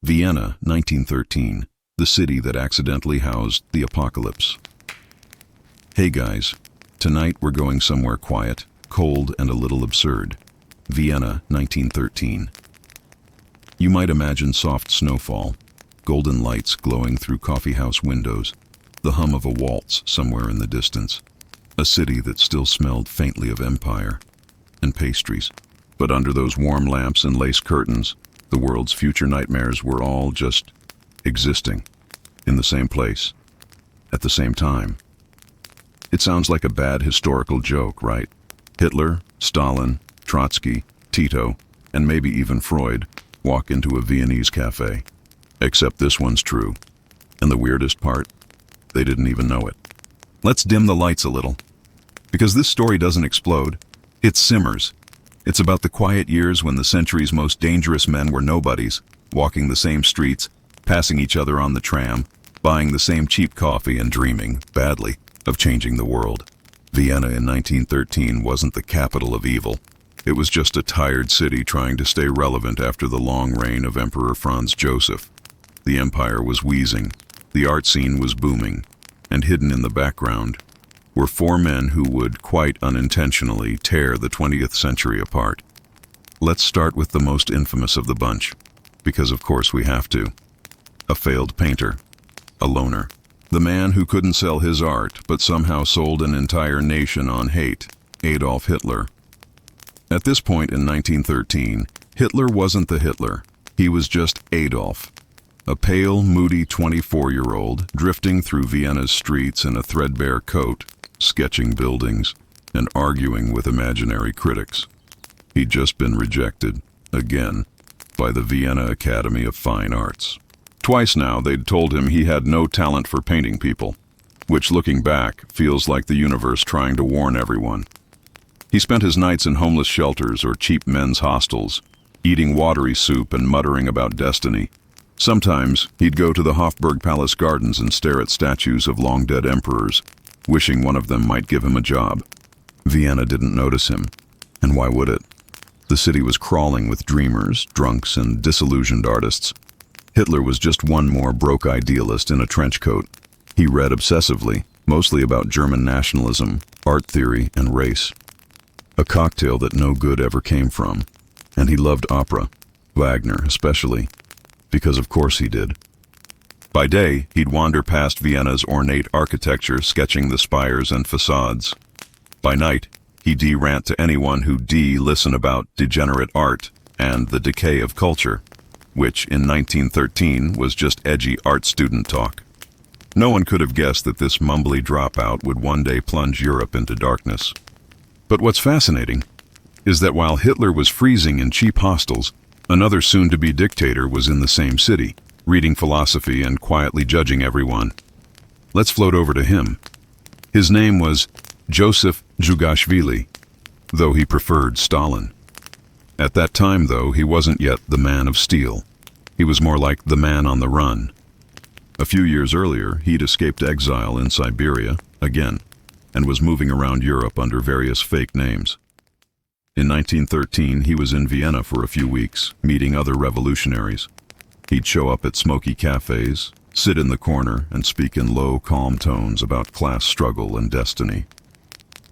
Vienna, 1913, the city that accidentally housed the apocalypse. Hey guys, tonight we're going somewhere quiet, cold, and a little absurd. Vienna, 1913. You might imagine soft snowfall, golden lights glowing through coffeehouse windows, the hum of a waltz somewhere in the distance, a city that still smelled faintly of empire and pastries. But under those warm lamps and lace curtains, the world's future nightmares were all just existing in the same place, at the same time. It sounds like a bad historical joke, right? Hitler, Stalin, Trotsky, Tito, and maybe even Freud walk into a Viennese cafe. Except this one's true. And the weirdest part? They didn't even know it. Let's dim the lights a little. Because this story doesn't explode, it simmers. It's about the quiet years when the century's most dangerous men were nobodies, walking the same streets, passing each other on the tram, buying the same cheap coffee and dreaming, badly, of changing the world. Vienna in 1913 wasn't the capital of evil. It was just a tired city trying to stay relevant after the long reign of Emperor Franz Joseph. The empire was wheezing, the art scene was booming, and hidden in the background were four men who would, quite unintentionally, tear the 20th century apart. Let's start with the most infamous of the bunch, because of course we have to. A failed painter, a loner, the man who couldn't sell his art but somehow sold an entire nation on hate, Adolf Hitler. At this point in 1913, Hitler wasn't the Hitler, he was just Adolf. A pale, moody 24-year-old drifting through Vienna's streets in a threadbare coat, sketching buildings, and arguing with imaginary critics. He'd just been rejected, again, by the Vienna Academy of Fine Arts. Twice now they'd told him he had no talent for painting people, which looking back feels like the universe trying to warn everyone. He spent his nights in homeless shelters or cheap men's hostels, eating watery soup and muttering about destiny. Sometimes he'd go to the Hofburg Palace gardens and stare at statues of long-dead emperors, wishing one of them might give him a job. Vienna didn't notice him, and why would it? The city was crawling with dreamers, drunks, and disillusioned artists. Hitler was just one more broke idealist in a trench coat. He read obsessively, mostly about German nationalism, art theory, and race. A cocktail that no good ever came from. And he loved opera, Wagner especially, because of course he did. By day, he'd wander past Vienna's ornate architecture, sketching the spires and facades. By night, he'd rant to anyone who'd listen about degenerate art and the decay of culture, which in 1913 was just edgy art student talk. No one could have guessed that this mumbly dropout would one day plunge Europe into darkness. But what's fascinating is that while Hitler was freezing in cheap hostels, another soon-to-be dictator was in the same city, reading philosophy and quietly judging everyone. Let's float over to him. His name was Joseph Jugashvili, though he preferred Stalin. At that time, though, he wasn't yet the man of steel. He was more like the man on the run. A few years earlier, he'd escaped exile in Siberia, again, and was moving around Europe under various fake names. In 1913, he was in Vienna for a few weeks, meeting other revolutionaries. He'd show up at smoky cafés, sit in the corner, and speak in low, calm tones about class struggle and destiny.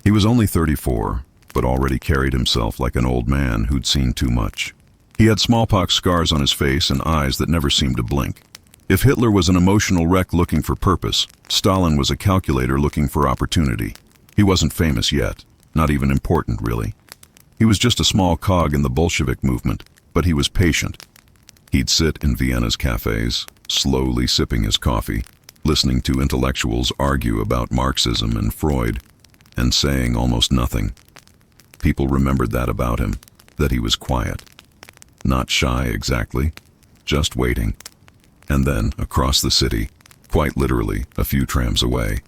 He was only 34, but already carried himself like an old man who'd seen too much. He had smallpox scars on his face and eyes that never seemed to blink. If Hitler was an emotional wreck looking for purpose, Stalin was a calculator looking for opportunity. He wasn't famous yet, not even important, really. He was just a small cog in the Bolshevik movement, but he was patient. He'd sit in Vienna's cafes, slowly sipping his coffee, listening to intellectuals argue about Marxism and Freud, and saying almost nothing. People remembered that about him, that he was quiet. Not shy exactly, just waiting. And then, across the city, quite literally a few trams away,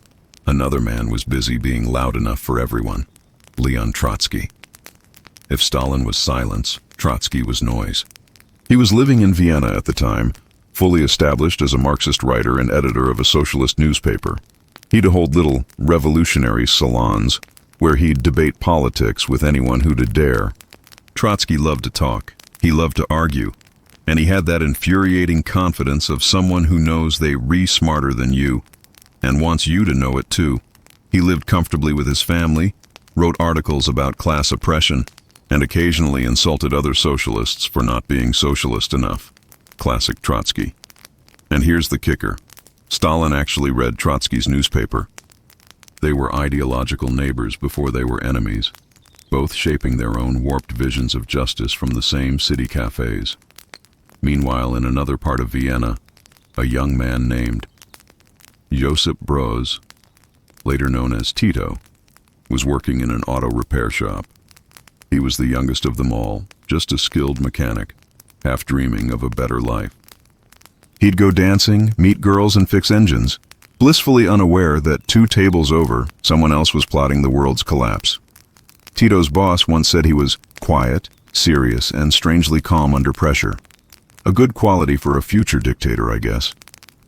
another man was busy being loud enough for everyone, Leon Trotsky. If Stalin was silence, Trotsky was noise. He was living in Vienna at the time, fully established as a Marxist writer and editor of a socialist newspaper. He'd hold little revolutionary salons where he'd debate politics with anyone who'd dare. Trotsky loved to talk. He loved to argue. And he had that infuriating confidence of someone who knows they smarter than you, and wants you to know it too. He lived comfortably with his family, wrote articles about class oppression, and occasionally insulted other socialists for not being socialist enough. Classic Trotsky. And here's the kicker. Stalin actually read Trotsky's newspaper. They were ideological neighbors before they were enemies, both shaping their own warped visions of justice from the same city cafés. Meanwhile, in another part of Vienna, a young man named Josip Broz, later known as Tito, was working in an auto repair shop. He was the youngest of them all, just a skilled mechanic, half dreaming of a better life. He'd go dancing, meet girls, and fix engines, blissfully unaware that 2 tables over, someone else was plotting the world's collapse. Tito's boss once said he was quiet, serious, and strangely calm under pressure. A good quality for a future dictator, I guess.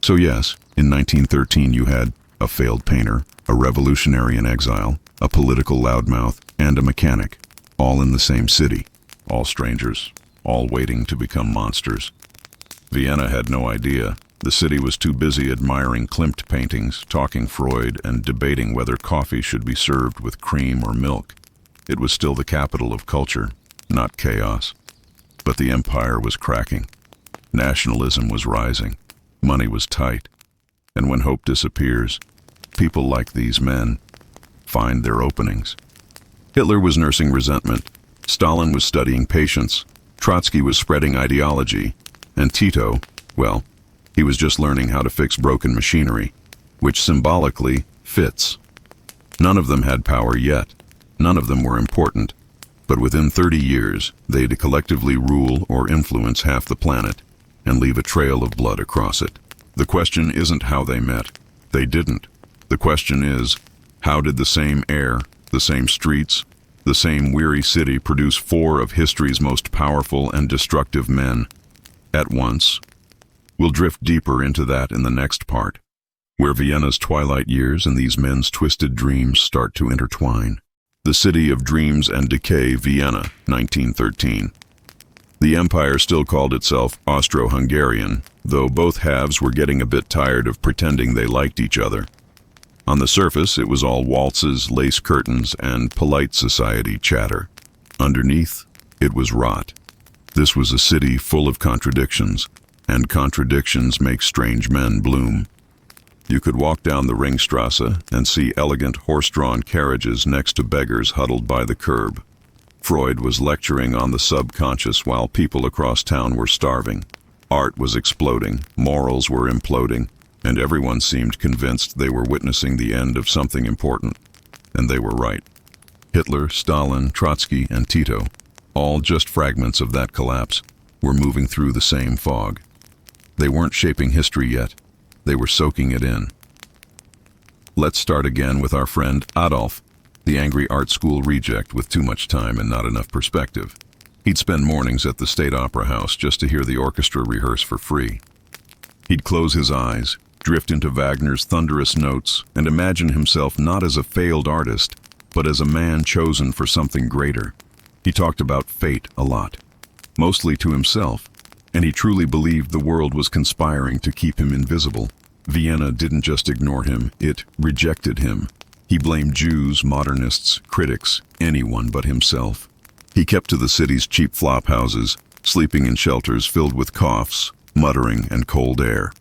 So yes, in 1913 you had a failed painter, a revolutionary in exile, a political loudmouth, and a mechanic, all in the same city, all strangers, all waiting to become monsters. Vienna had no idea. The city was too busy admiring Klimt paintings, talking Freud, and debating whether coffee should be served with cream or milk. It was still the capital of culture, not chaos. But the empire was cracking. Nationalism was rising. Money was tight. And when hope disappears, people like these men find their openings. Hitler was nursing resentment. Stalin was studying patience. Trotsky was spreading ideology. And Tito, well, he was just learning how to fix broken machinery, which symbolically fits. None of them had power yet. None of them were important. But within 30 years, they'd collectively rule or influence half the planet and leave a trail of blood across it. The question isn't how they met. They didn't. The question is, how did the same air, the same streets, the same weary city produce 4 of history's most powerful and destructive men at once? We'll drift deeper into that in the next part, where Vienna's twilight years and these men's twisted dreams start to intertwine. The City of Dreams and Decay, Vienna, 1913. The empire still called itself Austro-Hungarian, though both halves were getting a bit tired of pretending they liked each other. On the surface, it was all waltzes, lace curtains, and polite society chatter. Underneath, it was rot. This was a city full of contradictions, and contradictions make strange men bloom. You could walk down the Ringstrasse and see elegant horse-drawn carriages next to beggars huddled by the curb. Freud was lecturing on the subconscious while people across town were starving. Art was exploding, morals were imploding, and everyone seemed convinced they were witnessing the end of something important. And they were right. Hitler, Stalin, Trotsky, and Tito, all just fragments of that collapse, were moving through the same fog. They weren't shaping history yet. They were soaking it in. Let's start again with our friend Adolf, the angry art school reject with too much time and not enough perspective. He'd spend mornings at the State Opera House just to hear the orchestra rehearse for free. He'd close his eyes, drift into Wagner's thunderous notes, and imagine himself not as a failed artist, but as a man chosen for something greater. He talked about fate a lot, mostly to himself, and he truly believed the world was conspiring to keep him invisible. Vienna didn't just ignore him, it rejected him. He blamed Jews, modernists, critics, anyone but himself. He kept to the city's cheap flop houses, sleeping in shelters filled with coughs, muttering, and cold air.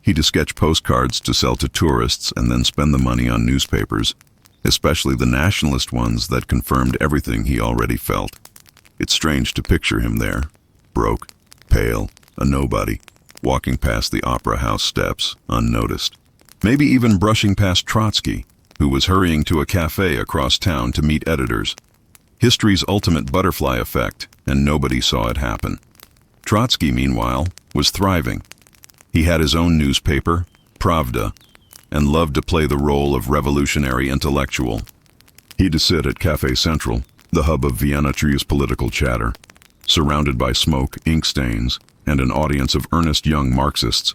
He'd sketch postcards to sell to tourists and then spend the money on newspapers, especially the nationalist ones that confirmed everything he already felt. It's strange to picture him there, broke, pale, a nobody, walking past the opera house steps, unnoticed. Maybe even brushing past Trotsky, who was hurrying to a cafe across town to meet editors. History's ultimate butterfly effect, and nobody saw it happen. Trotsky, meanwhile, was thriving. He had his own newspaper, Pravda, and loved to play the role of revolutionary intellectual. He'd sit at Café Central, the hub of Vienna's political chatter, surrounded by smoke, ink stains, and an audience of earnest young Marxists.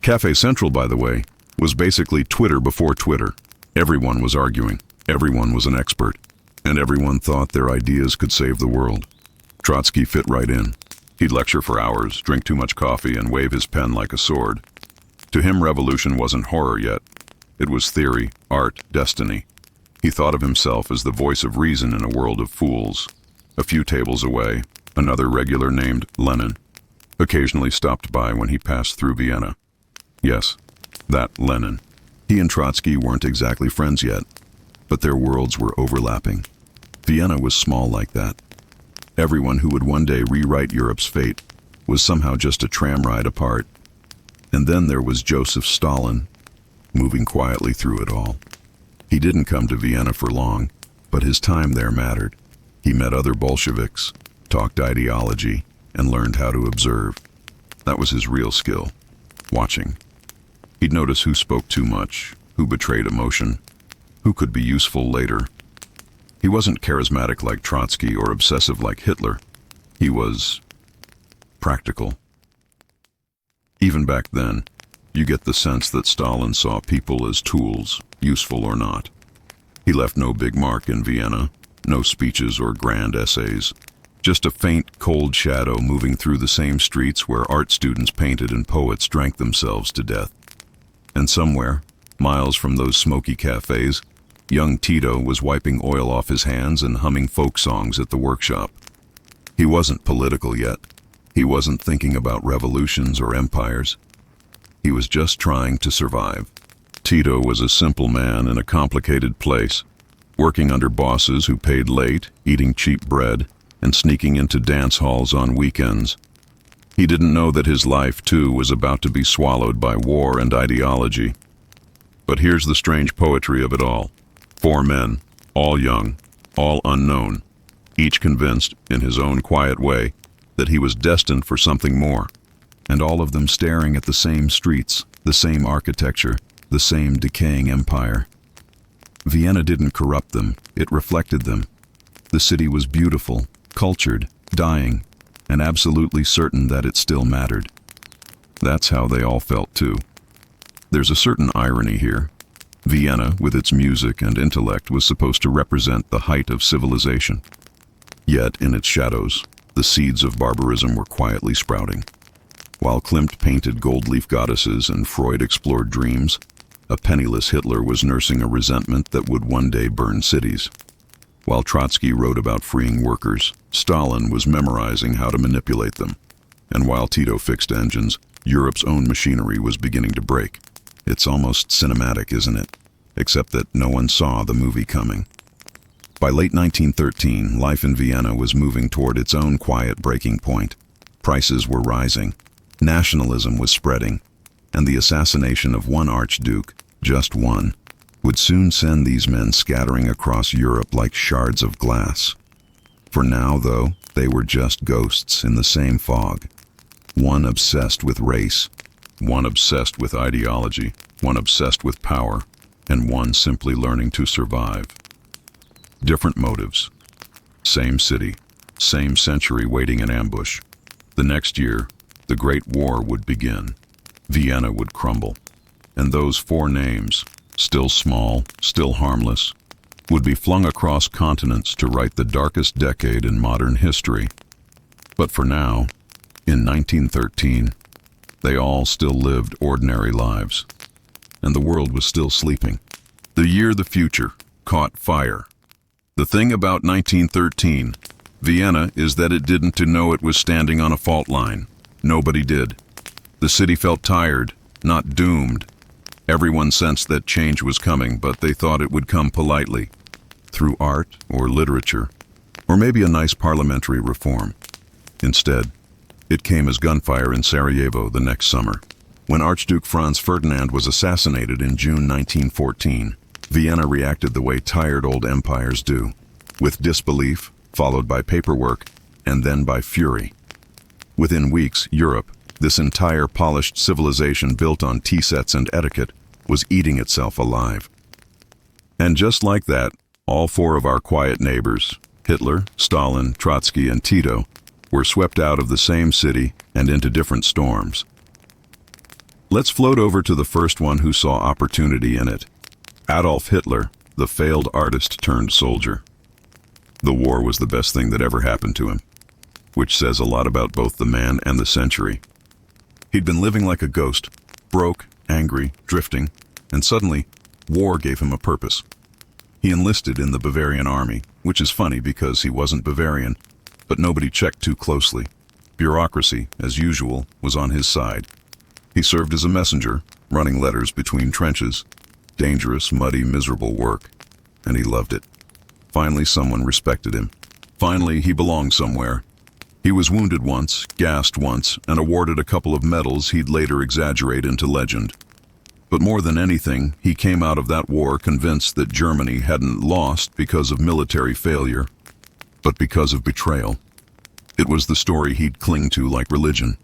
Café Central, by the way, was basically Twitter before Twitter. Everyone was arguing, everyone was an expert, and everyone thought their ideas could save the world. Trotsky fit right in. He'd lecture for hours, drink too much coffee, and wave his pen like a sword. To him, revolution wasn't horror yet. It was theory, art, destiny. He thought of himself as the voice of reason in a world of fools. A few tables away, another regular named Lenin occasionally stopped by when he passed through Vienna. Yes, that Lenin. He and Trotsky weren't exactly friends yet, but their worlds were overlapping. Vienna was small like that. Everyone who would one day rewrite Europe's fate was somehow just a tram ride apart. And then there was Joseph Stalin, moving quietly through it all. He didn't come to Vienna for long, but his time there mattered. He met other Bolsheviks, talked ideology, and learned how to observe. That was his real skill, watching. He'd notice who spoke too much, who betrayed emotion, who could be useful later. He wasn't charismatic like Trotsky or obsessive like Hitler. He was practical. Even back then, you get the sense that Stalin saw people as tools, useful or not. He left no big mark in Vienna, no speeches or grand essays, just a faint, cold shadow moving through the same streets where art students painted and poets drank themselves to death. And somewhere, miles from those smoky cafés, young Tito was wiping oil off his hands and humming folk songs at the workshop. He wasn't political yet. He wasn't thinking about revolutions or empires. He was just trying to survive. Tito was a simple man in a complicated place, working under bosses who paid late, eating cheap bread, and sneaking into dance halls on weekends. He didn't know that his life, too, was about to be swallowed by war and ideology. But here's the strange poetry of it all. 4 men, all young, all unknown, each convinced, in his own quiet way, that he was destined for something more, and all of them staring at the same streets, the same architecture, the same decaying empire. Vienna didn't corrupt them, it reflected them. The city was beautiful, cultured, dying, and absolutely certain that it still mattered. That's how they all felt too. There's a certain irony here. Vienna, with its music and intellect, was supposed to represent the height of civilization. Yet, in its shadows, the seeds of barbarism were quietly sprouting. While Klimt painted gold-leaf goddesses and Freud explored dreams, a penniless Hitler was nursing a resentment that would one day burn cities. While Trotsky wrote about freeing workers, Stalin was memorizing how to manipulate them. And while Tito fixed engines, Europe's own machinery was beginning to break. It's almost cinematic, isn't it? Except that no one saw the movie coming. By late 1913, life in Vienna was moving toward its own quiet breaking point. Prices were rising, nationalism was spreading, and the assassination of one archduke, just one, would soon send these men scattering across Europe like shards of glass. For now, though, they were just ghosts in the same fog. One obsessed with race, one obsessed with ideology, one obsessed with power, and one simply learning to survive. Different motives. Same city, same century waiting in ambush. The next year, the Great War would begin. Vienna would crumble. And those 4 names, still small, still harmless, would be flung across continents to write the darkest decade in modern history. But for now, in 1913, they all still lived ordinary lives, and the world was still sleeping. The year the future caught fire. The thing about 1913, Vienna, is that it didn't know it was standing on a fault line. Nobody did. The city felt tired, not doomed. Everyone sensed that change was coming, but they thought it would come politely, through art or literature, or maybe a nice parliamentary reform. Instead, it came as gunfire in Sarajevo the next summer. When Archduke Franz Ferdinand was assassinated in June 1914, Vienna reacted the way tired old empires do, with disbelief, followed by paperwork, and then by fury. Within weeks, Europe, this entire polished civilization built on tea sets and etiquette, was eating itself alive. And just like that, all 4 of our quiet neighbors, Hitler, Stalin, Trotsky, and Tito, were swept out of the same city and into different storms. Let's float over to the first one who saw opportunity in it. Adolf Hitler, the failed artist turned soldier. The war was the best thing that ever happened to him. which says a lot about both the man and the century. He'd been living like a ghost, broke, angry, drifting, and suddenly, war gave him a purpose. He enlisted in the Bavarian army, which is funny because he wasn't Bavarian, but nobody checked too closely. Bureaucracy, as usual, was on his side. He served as a messenger, running letters between trenches. Dangerous, muddy, miserable work. And he loved it. Finally, someone respected him. Finally, he belonged somewhere. He was wounded once, gassed once, and awarded a couple of medals he'd later exaggerate into legend. But more than anything, he came out of that war convinced that Germany hadn't lost because of military failure, but because of betrayal. It was the story he'd cling to like religion.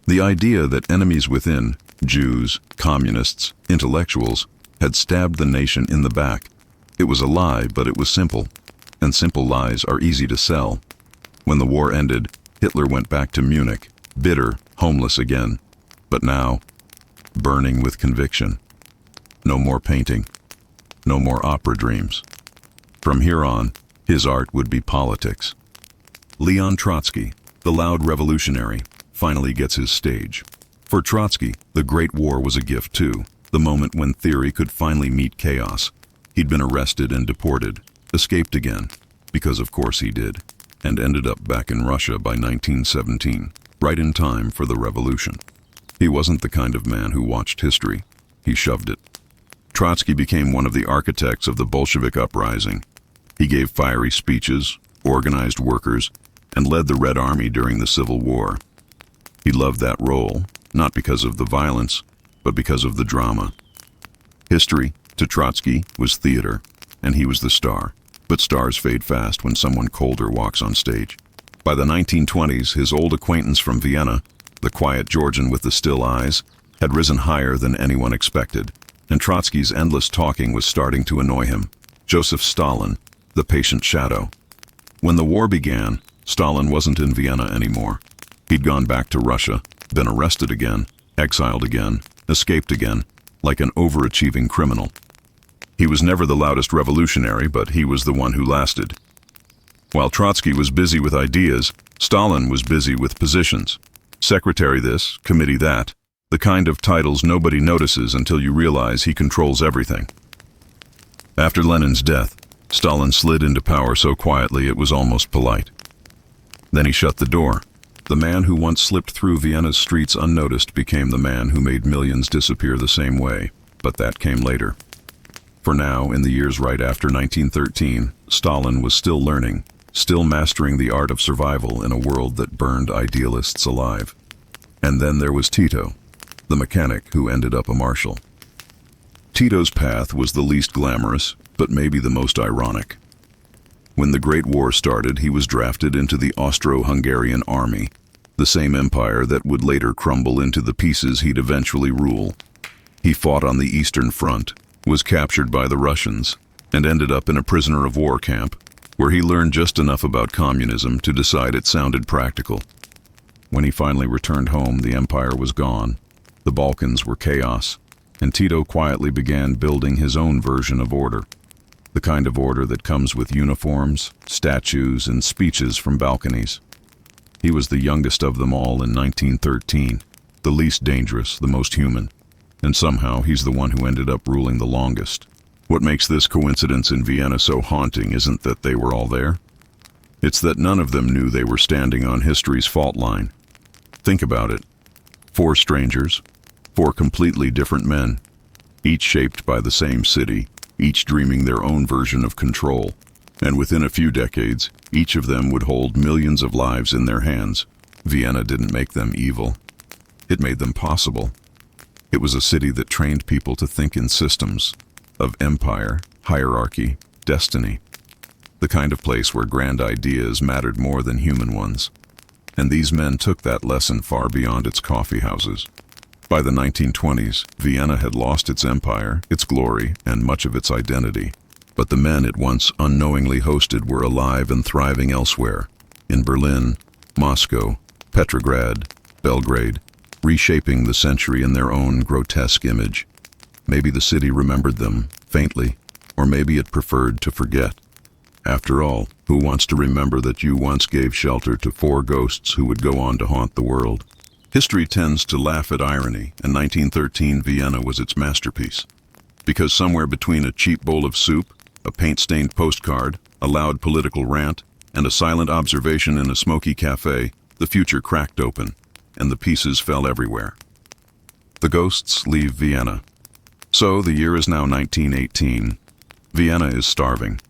The idea that enemies within, Jews, communists, intellectuals, had stabbed the nation in the back. It was a lie, but it was simple, and simple lies are easy to sell. When the war ended, Hitler went back to Munich, bitter, homeless again. But now, burning with conviction. No more painting. No more opera dreams. From here on, his art would be politics. Leon Trotsky, the loud revolutionary, finally gets his stage. For Trotsky, the Great War was a gift too, the moment when theory could finally meet chaos. He'd been arrested and deported, escaped again, because of course he did, and ended up back in Russia by 1917, right in time for the revolution. He wasn't the kind of man who watched history. He shoved it. Trotsky became one of the architects of the Bolshevik uprising. He gave fiery speeches, organized workers, and led the Red Army during the Civil War. He loved that role, not because of the violence, but because of the drama. History, to Trotsky, was theater, and he was the star. But stars fade fast when someone colder walks on stage. By the 1920s, his old acquaintance from Vienna, the quiet Georgian with the still eyes, had risen higher than anyone expected, and Trotsky's endless talking was starting to annoy him. Joseph Stalin, the patient shadow. When the war began, Stalin wasn't in Vienna anymore. He'd gone back to Russia, been arrested again, exiled again, escaped again, like an overachieving criminal. He was never the loudest revolutionary, but he was the one who lasted. While Trotsky was busy with ideas, Stalin was busy with positions. Secretary this, committee that, the kind of titles nobody notices until you realize he controls everything. After Lenin's death, Stalin slid into power so quietly it was almost polite. Then he shut the door. The man who once slipped through Vienna's streets unnoticed became the man who made millions disappear the same way, but that came later. For now, in the years right after 1913, Stalin was still learning, still mastering the art of survival in a world that burned idealists alive. And then there was Tito, the mechanic who ended up a marshal. Tito's path was the least glamorous, but maybe the most ironic. When the Great War started, he was drafted into the Austro-Hungarian army, the same empire that would later crumble into the pieces he'd eventually rule. He fought on the Eastern Front, was captured by the Russians, and ended up in a prisoner of war camp, where he learned just enough about communism to decide it sounded practical. When he finally returned home, the empire was gone, the Balkans were chaos, and Tito quietly began building his own version of order. The kind of order that comes with uniforms, statues, and speeches from balconies. He was the youngest of them all in 1913, the least dangerous, the most human, and somehow he's the one who ended up ruling the longest. What makes this coincidence in Vienna so haunting isn't that they were all there. It's that none of them knew they were standing on history's fault line. Think about it. 4 strangers, 4 completely different men, each shaped by the same city, each dreaming their own version of control. And within a few decades, each of them would hold millions of lives in their hands. Vienna didn't make them evil. It made them possible. It was a city that trained people to think in systems of empire, hierarchy, destiny. The kind of place where grand ideas mattered more than human ones. And these men took that lesson far beyond its coffeehouses. By the 1920s, Vienna had lost its empire, its glory, and much of its identity. But the men it once unknowingly hosted were alive and thriving elsewhere, in Berlin, Moscow, Petrograd, Belgrade, reshaping the century in their own grotesque image. Maybe the city remembered them, faintly, or maybe it preferred to forget. After all, Who wants to remember that you once gave shelter to 4 ghosts who would go on to haunt the world? History tends to laugh at irony, and 1913 Vienna was its masterpiece. Because somewhere between a cheap bowl of soup, a paint-stained postcard, a loud political rant, and a silent observation in a smoky cafe, the future cracked open, and the pieces fell everywhere. The ghosts leave Vienna. So, the year is now 1918. Vienna is starving.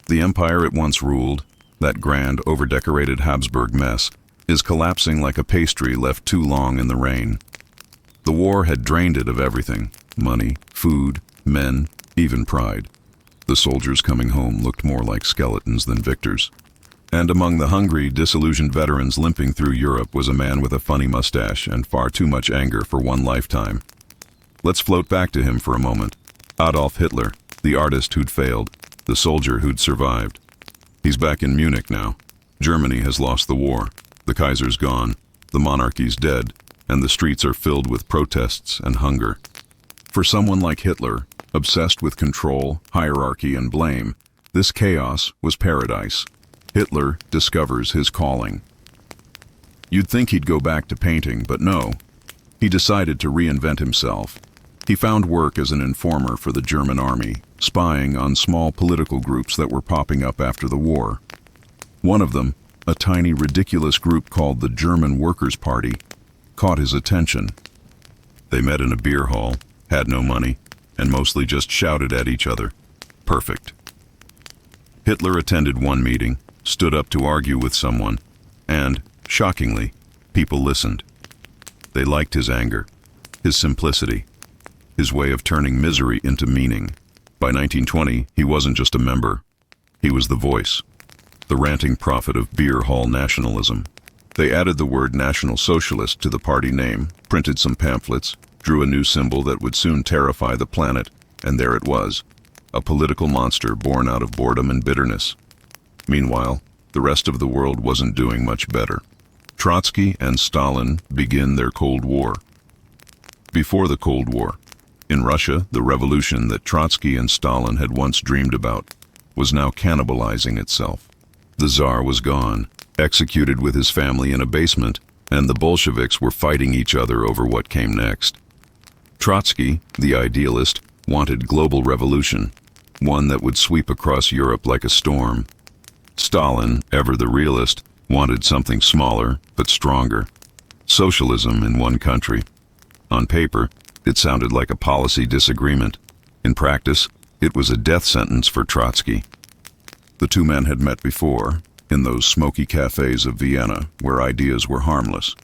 The empire it once ruled, that grand, over-decorated Habsburg mess, is collapsing like a pastry left too long in the rain. The war had drained it of everything: money, food, men, even pride. The soldiers coming home looked more like skeletons than victors. And among the hungry, disillusioned veterans limping through Europe was a man with a funny mustache and far too much anger for one lifetime. Let's float back to him for a moment. Adolf Hitler, the artist who'd failed, the soldier who'd survived. He's back in Munich now. Germany has lost the war. The Kaiser's gone. The monarchy's dead. And the streets are filled with protests and hunger. For someone like Hitler, obsessed with control, hierarchy, and blame, this chaos was paradise. Hitler discovers his calling. You'd think he'd go back to painting, but no. He decided to reinvent himself. He found work as an informer for the German army, spying on small political groups that were popping up after the war. One of them, a tiny, ridiculous group called the German Workers' Party, caught his attention. They met in a beer hall, had no money, and mostly just shouted at each other. Perfect. Hitler attended one meeting, stood up to argue with someone, and, shockingly, people listened. They liked his anger, his simplicity, his way of turning misery into meaning. By 1920, he wasn't just a member. He was the voice, the ranting prophet of beer hall nationalism. They added the word National Socialist to the party name, printed some pamphlets, drew a new symbol that would soon terrify the planet, and there it was, a political monster born out of boredom and bitterness. Meanwhile, the rest of the world wasn't doing much better. Trotsky and Stalin begin their Cold War. Before the Cold War, in Russia, the revolution that Trotsky and Stalin had once dreamed about was now cannibalizing itself. The Tsar was gone, executed with his family in a basement, and the Bolsheviks were fighting each other over what came next. Trotsky, the idealist, wanted global revolution, one that would sweep across Europe like a storm. Stalin, ever the realist, wanted something smaller but stronger. Socialism in one country. On paper, it sounded like a policy disagreement. In practice, it was a death sentence for Trotsky. The two men had met before, in those smoky cafes of Vienna where ideas were harmless.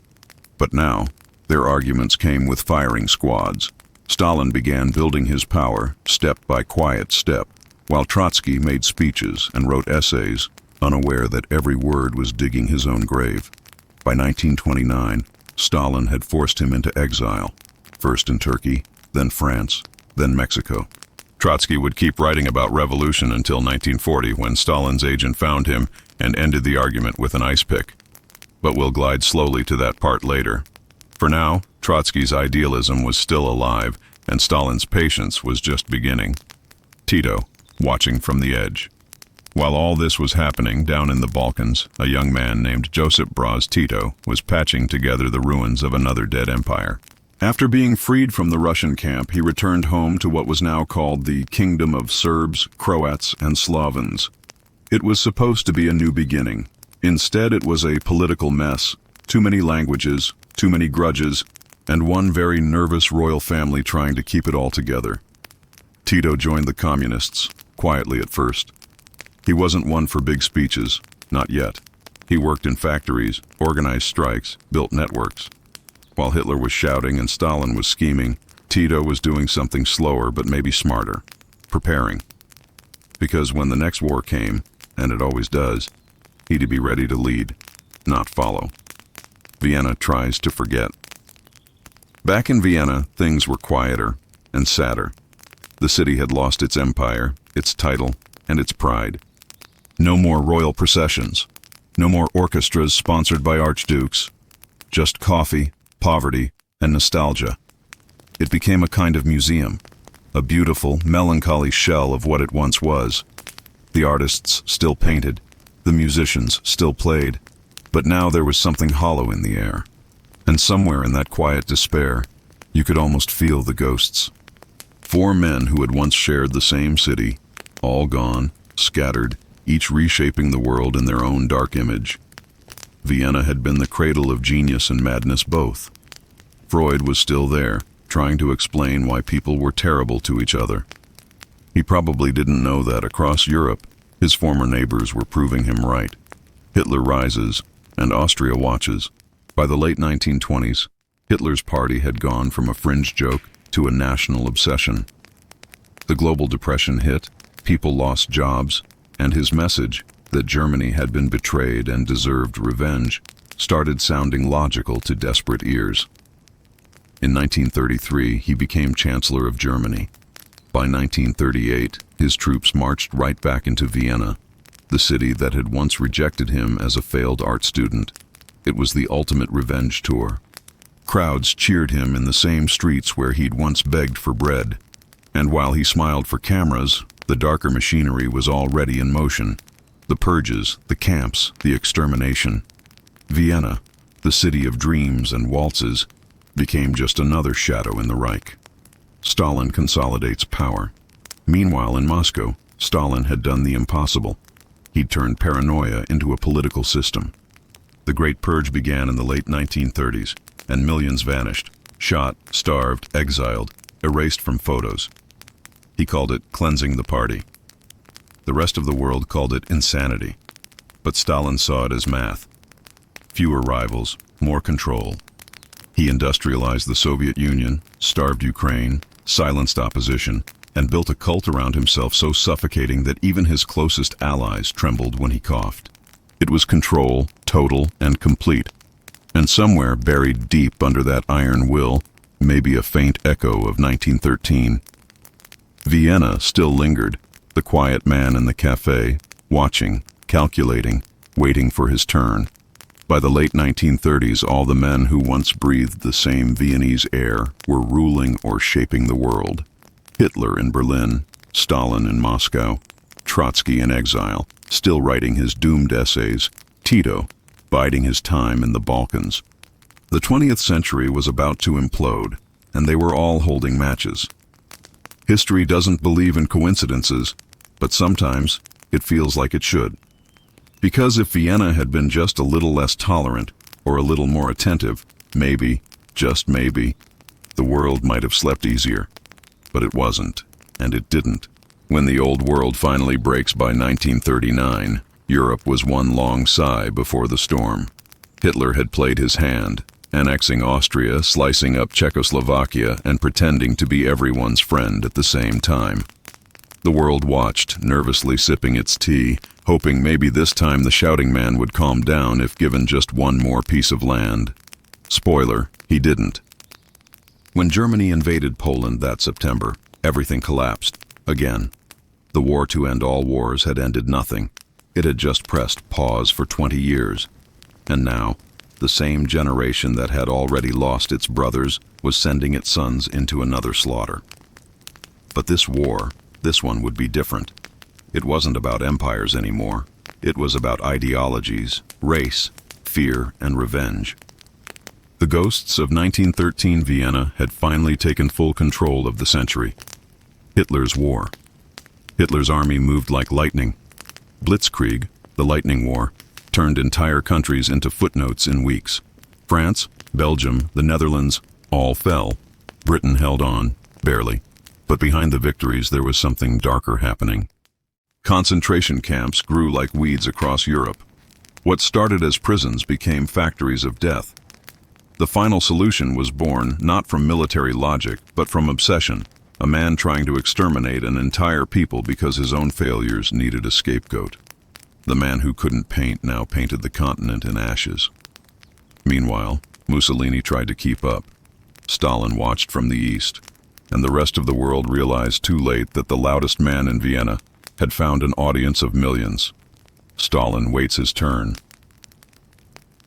But now, their arguments came with firing squads. Stalin began building his power step by quiet step, while Trotsky made speeches and wrote essays, unaware that every word was digging his own grave. By 1929, Stalin had forced him into exile, first in Turkey, then France, then Mexico. Trotsky would keep writing about revolution until 1940, when Stalin's agent found him and ended the argument with an ice pick. But we'll glide slowly to that part later. For now, Trotsky's idealism was still alive, and Stalin's patience was just beginning. Tito, watching from the edge. While all this was happening down in the Balkans, a young man named Josip Broz Tito was patching together the ruins of another dead empire. After being freed from the Russian camp, he returned home to what was now called the Kingdom of Serbs, Croats, and Slavons. It was supposed to be a new beginning. Instead, it was a political mess, too many languages, too many grudges, and one very nervous royal family trying to keep it all together. Tito joined the communists, quietly at first. He wasn't one for big speeches, not yet. He worked in factories, organized strikes, built networks. While Hitler was shouting and Stalin was scheming, Tito was doing something slower but maybe smarter, preparing. Because when the next war came, and it always does, he'd be ready to lead, not follow. Vienna tries to forget. Back in Vienna, things were quieter and sadder. The city had lost its empire, its title, and its pride. No more royal processions. No more orchestras sponsored by archdukes. Just coffee, poverty, and nostalgia. It became a kind of museum, a beautiful, melancholy shell of what it once was. The artists still painted, The musicians still played, but now there was something hollow in the air. And somewhere in that quiet despair, you could almost feel the ghosts. 4 men who had once shared the same city, all gone, scattered, each reshaping the world in their own dark image. Vienna had been the cradle of genius and madness both. Freud was still there, trying to explain why people were terrible to each other. He probably didn't know that across Europe, his former neighbors were proving him right. Hitler rises, and Austria watches. By the late 1920s, Hitler's party had gone from a fringe joke to a national obsession. The global depression hit, people lost jobs, and his message, that Germany had been betrayed and deserved revenge, started sounding logical to desperate ears. In 1933, he became Chancellor of Germany. By 1938, his troops marched right back into Vienna, the city that had once rejected him as a failed art student. It was the ultimate revenge tour. Crowds cheered him in the same streets where he'd once begged for bread. And while he smiled for cameras, the darker machinery was already in motion. The purges, the camps, the extermination. Vienna, the city of dreams and waltzes, became just another shadow in the Reich. Stalin consolidates power. Meanwhile, in Moscow, Stalin had done the impossible. He'd turned paranoia into a political system. The Great Purge began in the late 1930s, and millions vanished, shot, starved, exiled, erased from photos. He called it cleansing the party. The rest of the world called it insanity. But Stalin saw it as math. Fewer rivals, more control. He industrialized the Soviet Union, starved Ukraine, silenced opposition, and built a cult around himself so suffocating that even his closest allies trembled when he coughed. It was control, total and complete. And somewhere buried deep under that iron will, maybe a faint echo of 1913. Vienna still lingered, the quiet man in the café, watching, calculating, waiting for his turn. By the late 1930s, all the men who once breathed the same Viennese air were ruling or shaping the world. Hitler in Berlin, Stalin in Moscow, Trotsky in exile, still writing his doomed essays, Tito, biding his time in the Balkans. The 20th century was about to implode, and they were all holding matches. History doesn't believe in coincidences, but sometimes it feels like it should. Because if Vienna had been just a little less tolerant, or a little more attentive, maybe, just maybe, the world might have slept easier. But it wasn't, and it didn't. When the old world finally breaks by 1939, Europe was one long sigh before the storm. Hitler had played his hand, annexing Austria, slicing up Czechoslovakia, and pretending to be everyone's friend at the same time. The world watched, nervously sipping its tea, hoping maybe this time the shouting man would calm down if given just one more piece of land. Spoiler, he didn't. When Germany invaded Poland that September, everything collapsed. Again. The war to end all wars had ended nothing. It had just pressed pause for 20 years. And now, the same generation that had already lost its brothers was sending its sons into another slaughter. But this war, this one would be different. It wasn't about empires anymore. It was about ideologies, race, fear, and revenge. The ghosts of 1913 Vienna had finally taken full control of the century. Hitler's war. Hitler's army moved like lightning. Blitzkrieg, the lightning war, turned entire countries into footnotes in weeks. France, Belgium, the Netherlands, all fell. Britain held on, barely. But behind the victories there was something darker happening. Concentration camps grew like weeds across Europe. What started as prisons became factories of death. The final solution was born not from military logic, but from obsession. A man trying to exterminate an entire people because his own failures needed a scapegoat. The man who couldn't paint now painted the continent in ashes. Meanwhile, Mussolini tried to keep up. Stalin watched from the east, and the rest of the world realized too late that the loudest man in Vienna had found an audience of millions. Stalin waits his turn.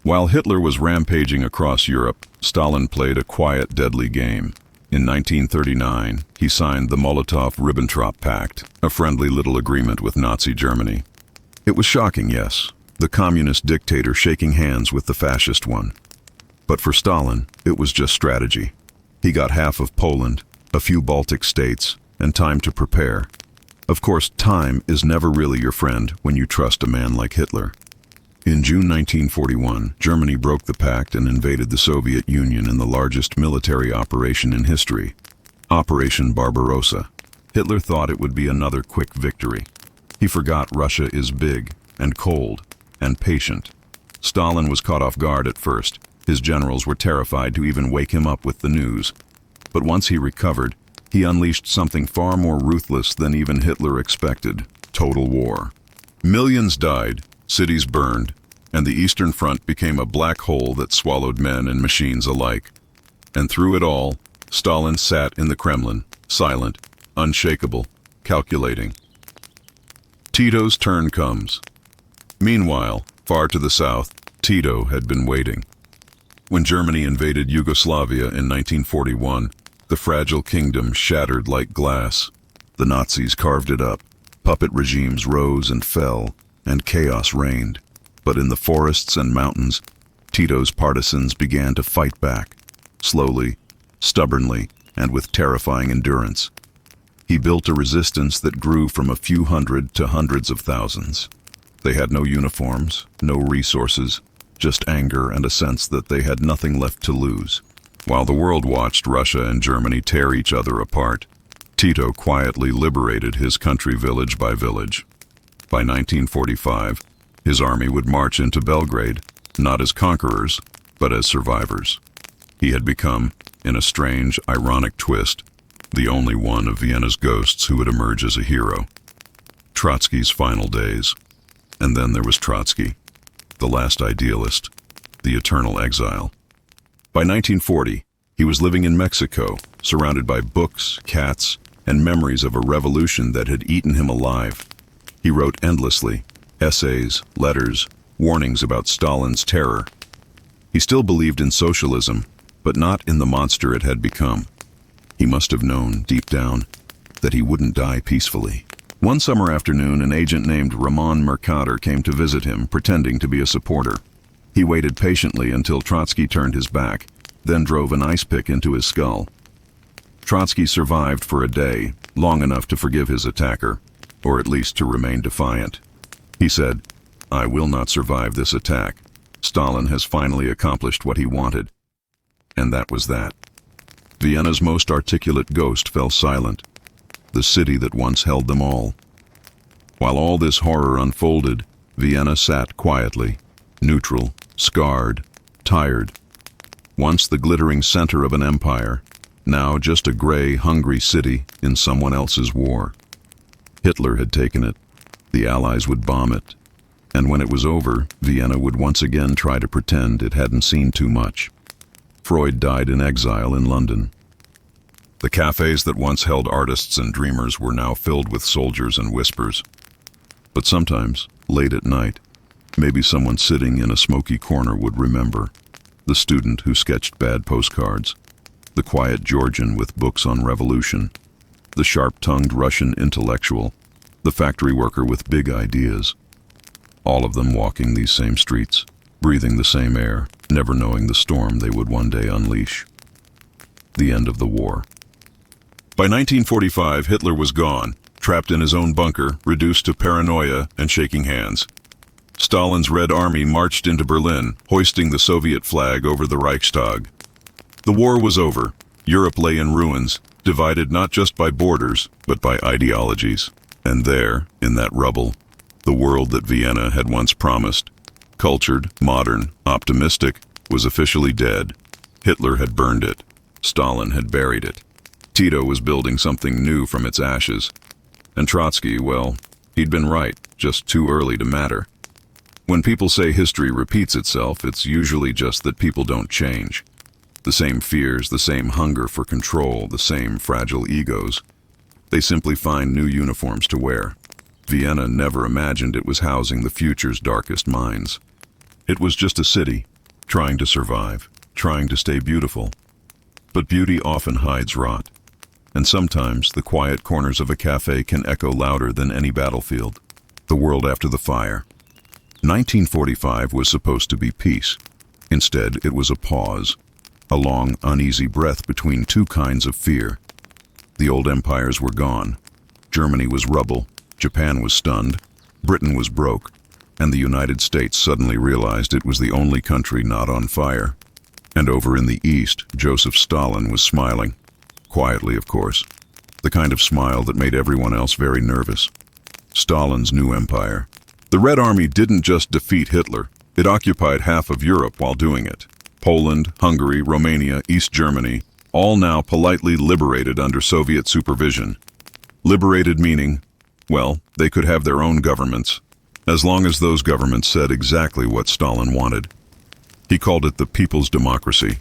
While Hitler was rampaging across Europe, Stalin played a quiet, deadly game. In 1939, he signed the Molotov-Ribbentrop Pact, a friendly little agreement with Nazi Germany. It was shocking, yes, the communist dictator shaking hands with the fascist one. But for Stalin, it was just strategy. He got half of Poland, a few Baltic states, and time to prepare. Of course, time is never really your friend when you trust a man like Hitler. In June 1941, Germany broke the pact and invaded the Soviet Union in the largest military operation in history, Operation Barbarossa. Hitler thought it would be another quick victory. He forgot Russia is big and cold and patient. Stalin was caught off guard at first. His generals were terrified to even wake him up with the news. But once he recovered, he unleashed something far more ruthless than even Hitler expected: total war. Millions died, cities burned, and the Eastern Front became a black hole that swallowed men and machines alike. And through it all, Stalin sat in the Kremlin, silent, unshakable, calculating. Tito's turn comes. Meanwhile, far to the south, Tito had been waiting. When Germany invaded Yugoslavia in 1941, the fragile kingdom shattered like glass. The Nazis carved it up. Puppet regimes rose and fell, and chaos reigned. But in the forests and mountains, Tito's partisans began to fight back, slowly, stubbornly, and with terrifying endurance. He built a resistance that grew from a few hundred to hundreds of thousands. They had no uniforms, no resources, just anger and a sense that they had nothing left to lose. While the world watched Russia and Germany tear each other apart, Tito quietly liberated his country village by village. By 1945, his army would march into Belgrade, not as conquerors, but as survivors. He had become, in a strange, ironic twist, the only one of Vienna's ghosts who would emerge as a hero. Trotsky's final days. And then there was Trotsky, the last idealist, the eternal exile. By 1940, he was living in Mexico, surrounded by books, cats, and memories of a revolution that had eaten him alive. He wrote endlessly, essays, letters, warnings about Stalin's terror. He still believed in socialism, but not in the monster it had become. He must have known, deep down, that he wouldn't die peacefully. One summer afternoon, an agent named Ramon Mercader came to visit him, pretending to be a supporter. He waited patiently until Trotsky turned his back, then drove an ice pick into his skull. Trotsky survived for a day, long enough to forgive his attacker, or at least to remain defiant. He said, "I will not survive this attack. Stalin has finally accomplished what he wanted." And that was that. Vienna's most articulate ghost fell silent, the city that once held them all. While all this horror unfolded, Vienna sat quietly, neutral, scarred, tired. Once the glittering center of an empire, now just a gray, hungry city in someone else's war. Hitler had taken it. The Allies would bomb it. And when it was over, Vienna would once again try to pretend it hadn't seen too much. Freud died in exile in London. The cafés that once held artists and dreamers were now filled with soldiers and whispers. But sometimes, late at night, maybe someone sitting in a smoky corner would remember. The student who sketched bad postcards, the quiet Georgian with books on revolution, the sharp-tongued Russian intellectual, the factory worker with big ideas. All of them walking these same streets, breathing the same air, never knowing the storm they would one day unleash. The end of the war. By 1945, Hitler was gone, trapped in his own bunker, reduced to paranoia and shaking hands. Stalin's Red Army marched into Berlin, hoisting the Soviet flag over the Reichstag. The war was over. Europe lay in ruins, divided not just by borders, but by ideologies. And there, in that rubble, the world that Vienna had once promised, cultured, modern, optimistic, was officially dead. Hitler had burned it. Stalin had buried it. Tito was building something new from its ashes. And Trotsky, well, he'd been right, just too early to matter. When people say history repeats itself, it's usually just that people don't change. The same fears, the same hunger for control, the same fragile egos. They simply find new uniforms to wear. Vienna never imagined it was housing the future's darkest minds. It was just a city, trying to survive, trying to stay beautiful. But beauty often hides rot. And sometimes the quiet corners of a cafe can echo louder than any battlefield. The world after the fire. 1945 was supposed to be peace. Instead, it was a pause, a long, uneasy breath between two kinds of fear. The old empires were gone. Germany was rubble, Japan was stunned, Britain was broke, and the United States suddenly realized it was the only country not on fire. And over in the East, Joseph Stalin was smiling. Quietly, of course. The kind of smile that made everyone else very nervous. Stalin's new empire. The Red Army didn't just defeat Hitler, it occupied half of Europe while doing it. Poland, Hungary, Romania, East Germany, all now politely liberated under Soviet supervision. Liberated meaning, well, they could have their own governments, as long as those governments said exactly what Stalin wanted. He called it the people's democracy.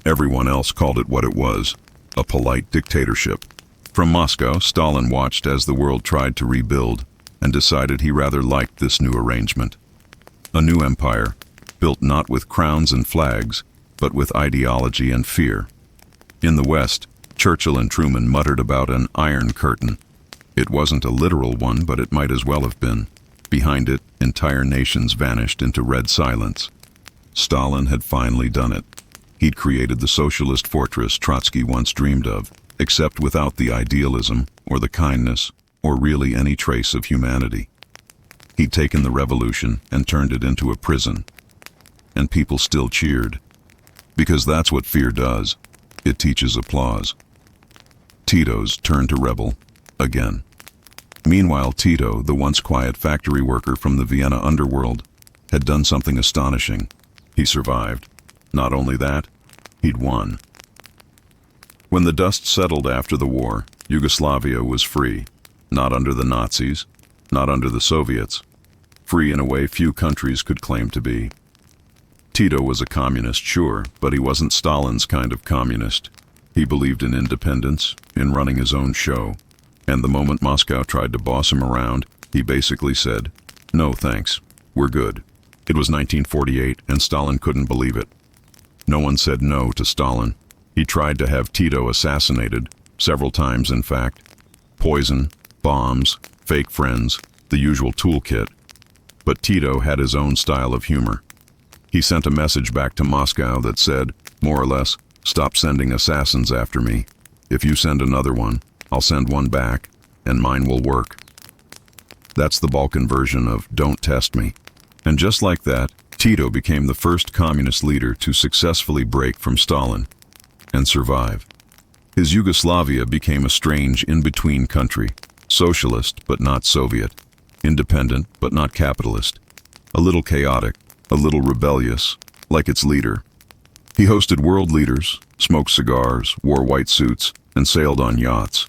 Everyone else called it what it was, a polite dictatorship. From Moscow, Stalin watched as the world tried to rebuild and decided he rather liked this new arrangement. A new empire, built not with crowns and flags, but with ideology and fear. In the West, Churchill and Truman muttered about an Iron Curtain. It wasn't a literal one, but it might as well have been. Behind it, entire nations vanished into red silence. Stalin had finally done it. He'd created the socialist fortress Trotsky once dreamed of, except without the idealism, or the kindness, or really any trace of humanity. He'd taken the revolution and turned it into a prison. And people still cheered. Because that's what fear does. It teaches applause. Tito's turned to rebel, again. Meanwhile, Tito, the once quiet factory worker from the Vienna underworld, had done something astonishing. He survived. Not only that, he'd won. When the dust settled after the war, Yugoslavia was free. Not under the Nazis, not under the Soviets. Free in a way few countries could claim to be. Tito was a communist, sure, but he wasn't Stalin's kind of communist. He believed in independence, in running his own show. And the moment Moscow tried to boss him around, he basically said, "No thanks, we're good." It was 1948, and Stalin couldn't believe it. No one said no to Stalin. He tried to have Tito assassinated, several times in fact. Poison, bombs, fake friends, the usual toolkit. But Tito had his own style of humor. He sent a message back to Moscow that said, more or less, "Stop sending assassins after me. If you send another one, I'll send one back, and mine will work." That's the Balkan version of "don't test me." And just like that, Tito became the first communist leader to successfully break from Stalin and survive. His Yugoslavia became a strange in-between country, socialist but not Soviet, independent but not capitalist, a little chaotic, a little rebellious, like its leader. He hosted world leaders, smoked cigars, wore white suits, and sailed on yachts.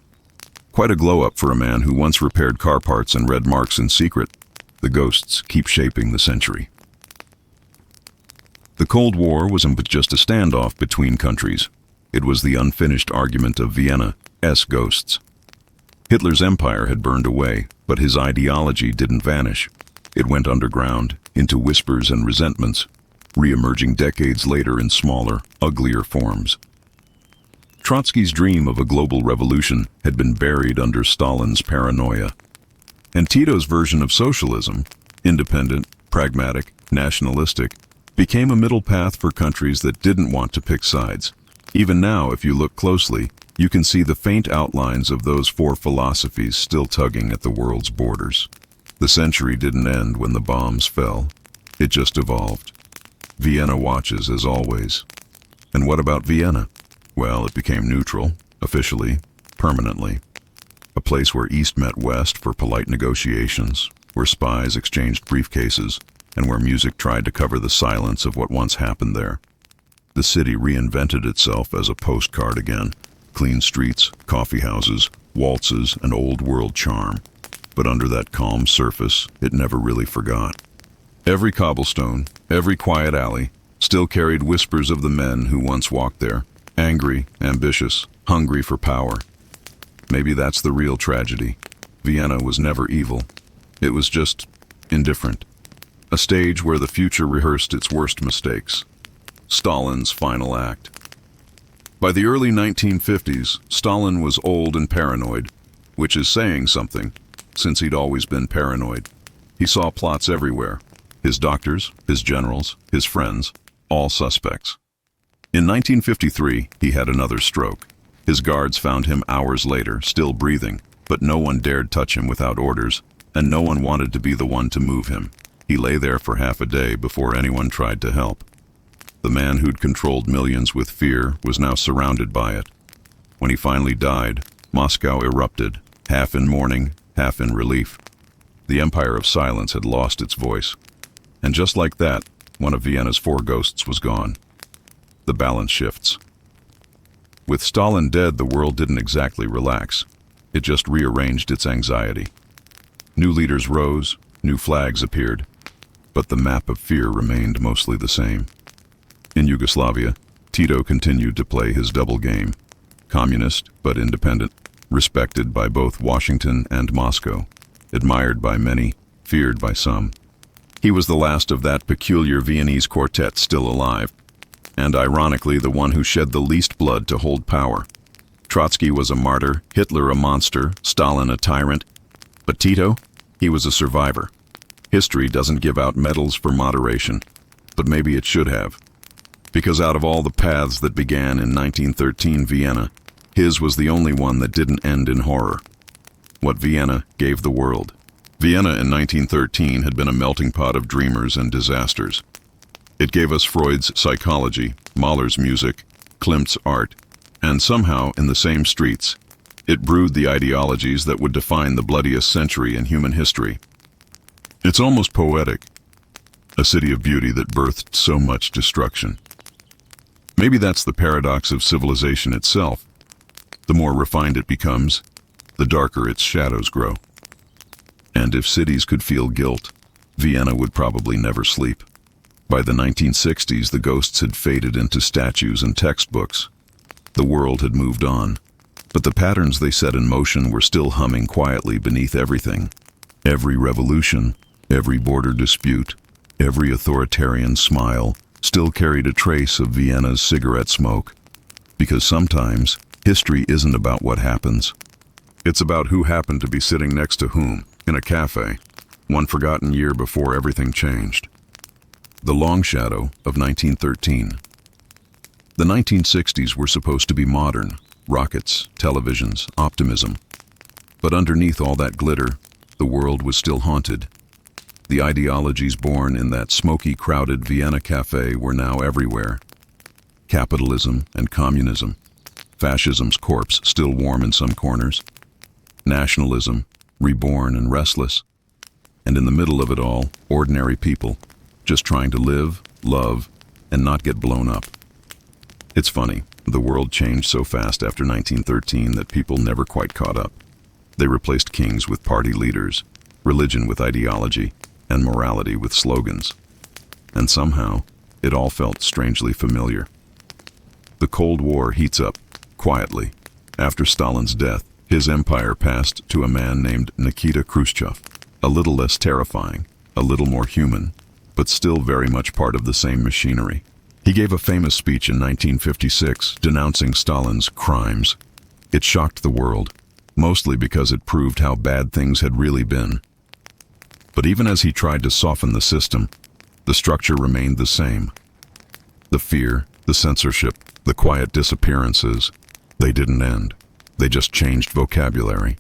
Quite a glow-up for a man who once repaired car parts and read Marx in secret. The ghosts keep shaping the century. The Cold War wasn't just a standoff between countries. It was the unfinished argument of Vienna's ghosts. Hitler's empire had burned away, but his ideology didn't vanish. It went underground, into whispers and resentments, re-emerging decades later in smaller, uglier forms. Trotsky's dream of a global revolution had been buried under Stalin's paranoia. And Tito's version of socialism, independent, pragmatic, nationalistic, became a middle path for countries that didn't want to pick sides. Even now, if you look closely, you can see the faint outlines of those four philosophies still tugging at the world's borders. The century didn't end when the bombs fell. It just evolved. Vienna watches, as always. And what about Vienna? Well, it became neutral, officially, permanently. A place where East met West for polite negotiations, where spies exchanged briefcases, and where music tried to cover the silence of what once happened there. The city reinvented itself as a postcard again. Clean streets, coffeehouses, waltzes, and old-world charm. But under that calm surface, it never really forgot. Every cobblestone, every quiet alley, still carried whispers of the men who once walked there, angry, ambitious, hungry for power. Maybe that's the real tragedy. Vienna was never evil. It was just indifferent. A stage where the future rehearsed its worst mistakes. Stalin's final act. By the early 1950s, Stalin was old and paranoid, which is saying something. since he'd always been paranoid. He saw plots everywhere. His doctors, his generals, his friends, all suspects. In 1953, he had another stroke. His guards found him hours later, still breathing, but no one dared touch him without orders, and no one wanted to be the one to move him. He lay there for half a day before anyone tried to help. The man who'd controlled millions with fear was now surrounded by it. When he finally died, Moscow erupted, half in mourning, half in relief. The Empire of Silence had lost its voice. And just like that, one of Vienna's four ghosts was gone. The balance shifts. With Stalin dead, the world didn't exactly relax. It just rearranged its anxiety. New leaders rose, new flags appeared, but the map of fear remained mostly the same. In Yugoslavia, Tito continued to play his double game. Communist, but independent, respected by both Washington and Moscow, admired by many, feared by some. He was the last of that peculiar Viennese quartet still alive, and ironically the one who shed the least blood to hold power. Trotsky was a martyr, Hitler a monster, Stalin a tyrant, but Tito, he was a survivor. History doesn't give out medals for moderation, but maybe it should have. Because out of all the paths that began in 1913 Vienna, his was the only one that didn't end in horror. What Vienna gave the world. Vienna in 1913 had been a melting pot of dreamers and disasters. It gave us Freud's psychology, Mahler's music, Klimt's art, and somehow, in the same streets, it brewed the ideologies that would define the bloodiest century in human history. It's almost poetic, a city of beauty that birthed so much destruction. Maybe that's the paradox of civilization itself. The more refined it becomes, the darker its shadows grow. And if cities could feel guilt, Vienna would probably never sleep. By the 1960s, the ghosts had faded into statues and textbooks. The world had moved on, but the patterns they set in motion were still humming quietly beneath everything. Every revolution, every border dispute, every authoritarian smile still carried a trace of Vienna's cigarette smoke. Because sometimes, history isn't about what happens. It's about who happened to be sitting next to whom, in a cafe, one forgotten year before everything changed. The long shadow of 1913. The 1960s were supposed to be modern, rockets, televisions, optimism. But underneath all that glitter, the world was still haunted. The ideologies born in that smoky, crowded Vienna cafe were now everywhere. Capitalism and communism, fascism's corpse still warm in some corners, nationalism, reborn and restless, and in the middle of it all, ordinary people, just trying to live, love, and not get blown up. It's funny, the world changed so fast after 1913 that people never quite caught up. They replaced kings with party leaders, religion with ideology, and morality with slogans. And somehow, it all felt strangely familiar. The Cold War heats up, quietly. After Stalin's death, his empire passed to a man named Nikita Khrushchev, a little less terrifying, a little more human, but still very much part of the same machinery. He gave a famous speech in 1956 denouncing Stalin's crimes. It shocked the world, mostly because it proved how bad things had really been. But even as he tried to soften the system, the structure remained the same. The fear, the censorship, the quiet disappearances, they didn't end. They just changed vocabulary.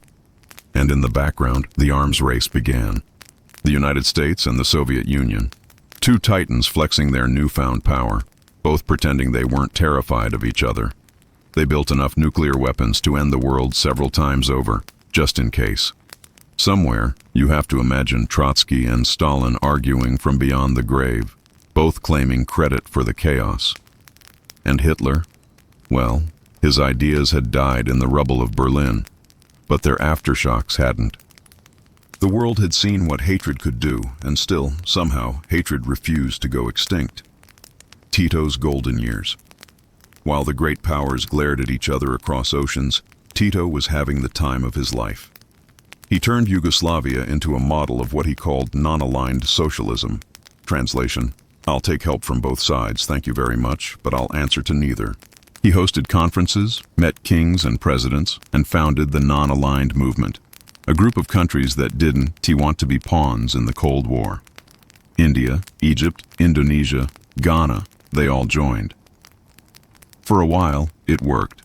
And in the background, the arms race began. The United States and the Soviet Union, two titans flexing their newfound power, both pretending they weren't terrified of each other. They built enough nuclear weapons to end the world several times over, just in case. Somewhere, you have to imagine Trotsky and Stalin arguing from beyond the grave, both claiming credit for the chaos. And Hitler? Well, his ideas had died in the rubble of Berlin, but their aftershocks hadn't. The world had seen what hatred could do, and still, somehow, hatred refused to go extinct. Tito's golden years. While the great powers glared at each other across oceans, Tito was having the time of his life. He turned Yugoslavia into a model of what he called non-aligned socialism. Translation: I'll take help from both sides, thank you very much, but I'll answer to neither. He hosted conferences, met kings and presidents, and founded the non-aligned movement. A group of countries that didn't want to be pawns in the Cold War. India, Egypt, Indonesia, Ghana, they all joined. For a while, it worked.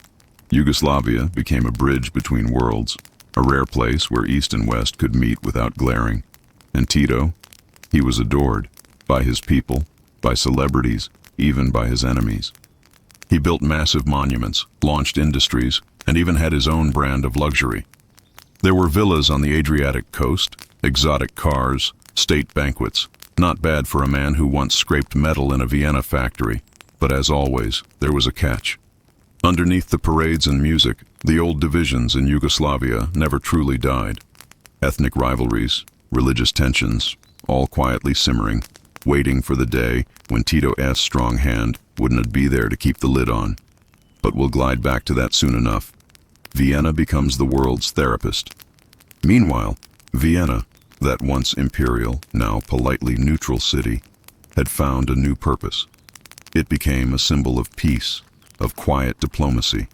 Yugoslavia became a bridge between worlds, a rare place where East and West could meet without glaring. And Tito, he was adored by his people, by celebrities, even by his enemies. He built massive monuments, launched industries, and even had his own brand of luxury. There were villas on the Adriatic coast, exotic cars, state banquets. Not bad for a man who once scraped metal in a Vienna factory. But as always, there was a catch. Underneath the parades and music, the old divisions in Yugoslavia never truly died. Ethnic rivalries, religious tensions, all quietly simmering, waiting for the day when Tito's strong hand wouldn't be there to keep the lid on. But we'll glide back to that soon enough. Vienna becomes the world's therapist. Meanwhile, Vienna, that once imperial, now politely neutral city, had found a new purpose. It became a symbol of peace, of quiet diplomacy.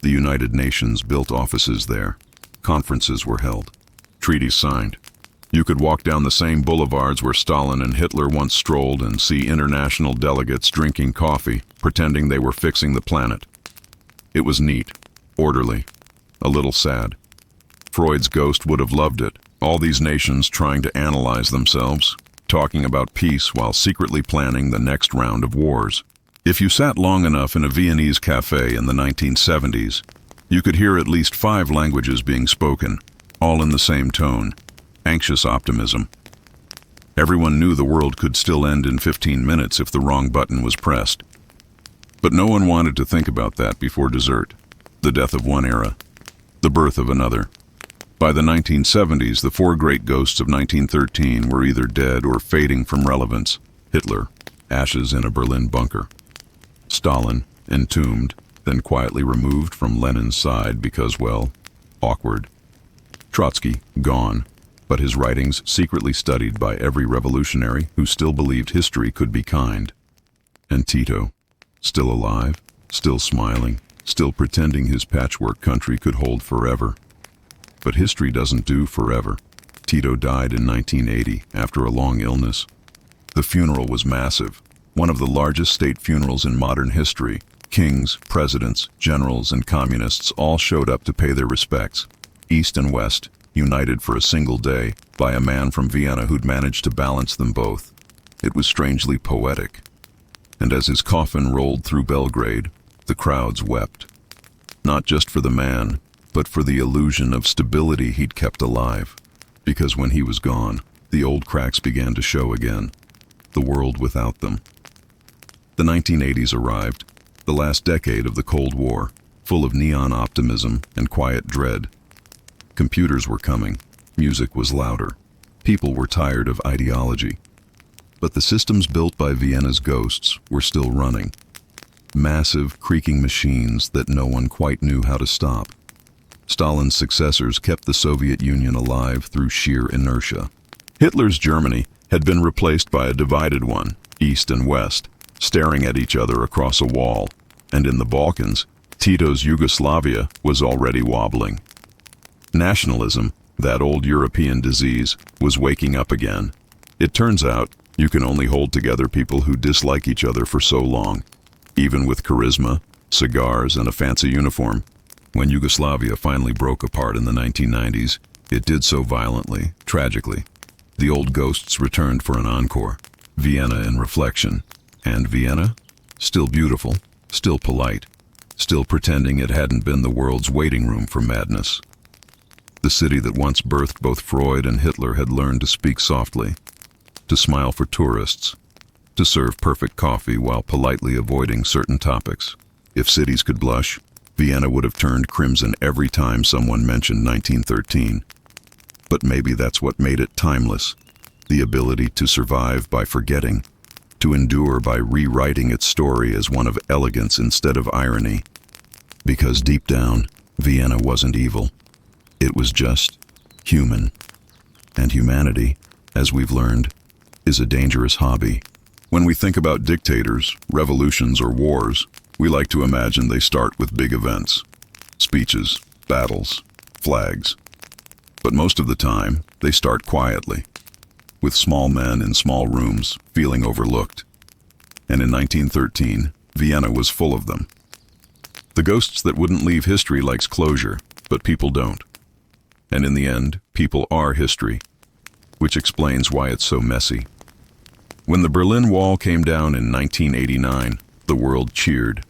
The United Nations built offices there. Conferences were held. Treaties signed. You could walk down the same boulevards where Stalin and Hitler once strolled and see international delegates drinking coffee, pretending they were fixing the planet. It was neat, orderly, a little sad. Freud's ghost would have loved it. All these nations trying to analyze themselves, talking about peace while secretly planning the next round of wars. If you sat long enough in a Viennese cafe in the 1970s, you could hear at least 5 languages being spoken, all in the same tone, anxious optimism. Everyone knew the world could still end in 15 minutes if the wrong button was pressed. But no one wanted to think about that before dessert. The death of one era, the birth of another. By the 1970s, the 4 great ghosts of 1913 were either dead or fading from relevance. Hitler, ashes in a Berlin bunker. Stalin, entombed, then quietly removed from Lenin's side because, well, awkward. Trotsky, gone, but his writings secretly studied by every revolutionary who still believed history could be kind. And Tito, still alive, still smiling, still pretending his patchwork country could hold forever. But history doesn't do forever. Tito died in 1980 after a long illness. The funeral was massive, one of the largest state funerals in modern history. Kings, presidents, generals, and communists all showed up to pay their respects. East and West, united for a single day by a man from Vienna who'd managed to balance them both. It was strangely poetic. And as his coffin rolled through Belgrade, the crowds wept. Not just for the man, but for the illusion of stability he'd kept alive. Because when he was gone, the old cracks began to show again. The world without them. The 1980s arrived, the last decade of the Cold War, full of neon optimism and quiet dread. Computers were coming, music was louder, people were tired of ideology. But the systems built by Vienna's ghosts were still running. Massive, creaking machines that no one quite knew how to stop. Stalin's successors kept the Soviet Union alive through sheer inertia. Hitler's Germany had been replaced by a divided one, East and West, staring at each other across a wall. And in the Balkans, Tito's Yugoslavia was already wobbling. Nationalism, that old European disease, was waking up again. It turns out, you can only hold together people who dislike each other for so long. Even with charisma, cigars, and a fancy uniform. When Yugoslavia finally broke apart in the 1990s, it did so violently, tragically. The old ghosts returned for an encore. Vienna in reflection. And Vienna? Still beautiful, still polite, still pretending it hadn't been the world's waiting room for madness. The city that once birthed both Freud and Hitler had learned to speak softly, to smile for tourists, to serve perfect coffee while politely avoiding certain topics. If cities could blush, Vienna would have turned crimson every time someone mentioned 1913. But maybe that's what made it timeless, the ability to survive by forgetting, to endure by rewriting its story as one of elegance instead of irony. Because deep down, Vienna wasn't evil. It was just human. And humanity, as we've learned, is a dangerous hobby. When we think about dictators, revolutions, or wars, we like to imagine they start with big events. Speeches, battles, flags. But most of the time, they start quietly, with small men in small rooms feeling overlooked. And in 1913, Vienna was full of them. The ghosts that wouldn't leave history likes closure, but people don't. And in the end, people are history, which explains why it's so messy. When the Berlin Wall came down in 1989, the world cheered.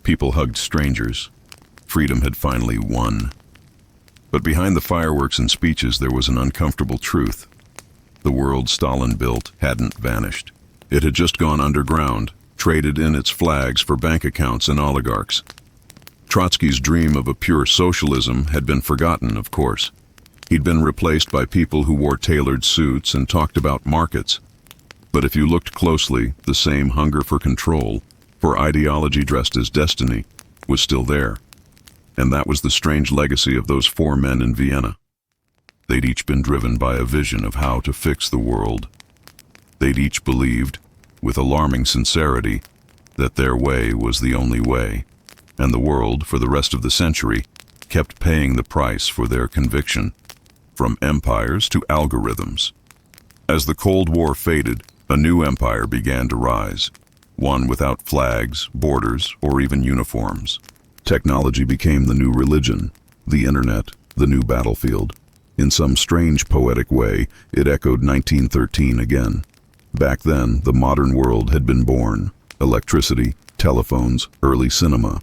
People hugged strangers. Freedom had finally won. But behind the fireworks and speeches, there was an uncomfortable truth. The world Stalin built hadn't vanished. It had just gone underground, traded in its flags for bank accounts and oligarchs. Trotsky's dream of a pure socialism had been forgotten, of course. He'd been replaced by people who wore tailored suits and talked about markets. But if you looked closely, the same hunger for control, for ideology dressed as destiny, was still there. And that was the strange legacy of those four men in Vienna. They'd each been driven by a vision of how to fix the world. They'd each believed, with alarming sincerity, that their way was the only way, and the world, for the rest of the century, kept paying the price for their conviction, from empires to algorithms. As the Cold War faded, a new empire began to rise, one without flags, borders, or even uniforms. Technology became the new religion, the internet, the new battlefield. In some strange poetic way, it echoed 1913 again. Back then, the modern world had been born. Electricity, telephones, early cinema.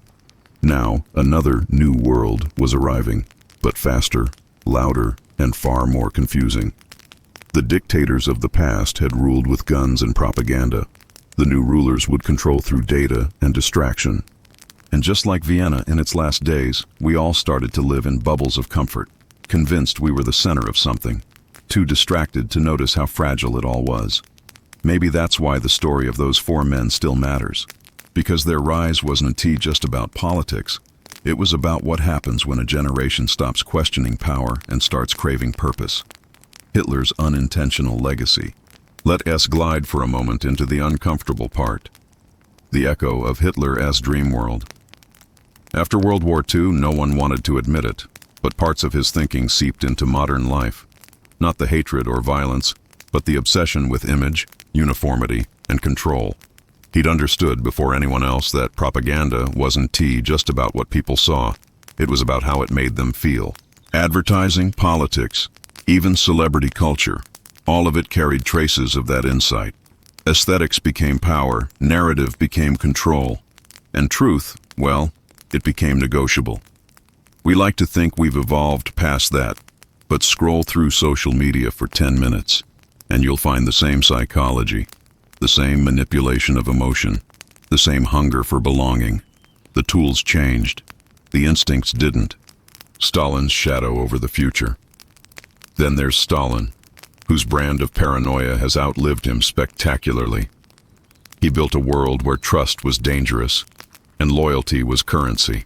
Now, another new world was arriving, but faster, louder, and far more confusing. The dictators of the past had ruled with guns and propaganda. The new rulers would control through data and distraction. And just like Vienna in its last days, we all started to live in bubbles of comfort, convinced we were the center of something, too distracted to notice how fragile it all was. Maybe that's why the story of those four men still matters, because their rise wasn't just about politics. It was about what happens when a generation stops questioning power and starts craving purpose. Hitler's unintentional legacy. Let us glide for a moment into the uncomfortable part. The echo of Hitler as dream world. After World War II, no one wanted to admit it, but parts of his thinking seeped into modern life. Not the hatred or violence, but the obsession with image, uniformity, and control. He'd understood before anyone else that propaganda wasn't just about what people saw. It was about how it made them feel. Advertising, politics, even celebrity culture, all of it carried traces of that insight. Aesthetics became power, narrative became control, and truth, well, it became negotiable. We like to think we've evolved past that, but scroll through social media for 10 minutes, and you'll find the same psychology, the same manipulation of emotion, the same hunger for belonging. The tools changed, the instincts didn't. Stalin's shadow over the future. Then there's Stalin, whose brand of paranoia has outlived him spectacularly. He built a world where trust was dangerous, and loyalty was currency.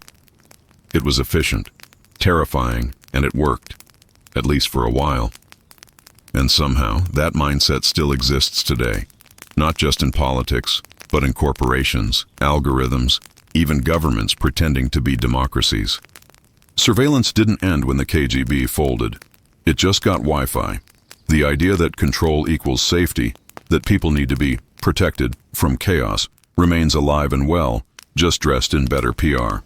It was efficient, terrifying, and it worked, at least for a while. And somehow, that mindset still exists today, not just in politics, but in corporations, algorithms, even governments pretending to be democracies. Surveillance didn't end when the KGB folded. It just got Wi-Fi. The idea that control equals safety, that people need to be protected from chaos, remains alive and well, just dressed in better PR.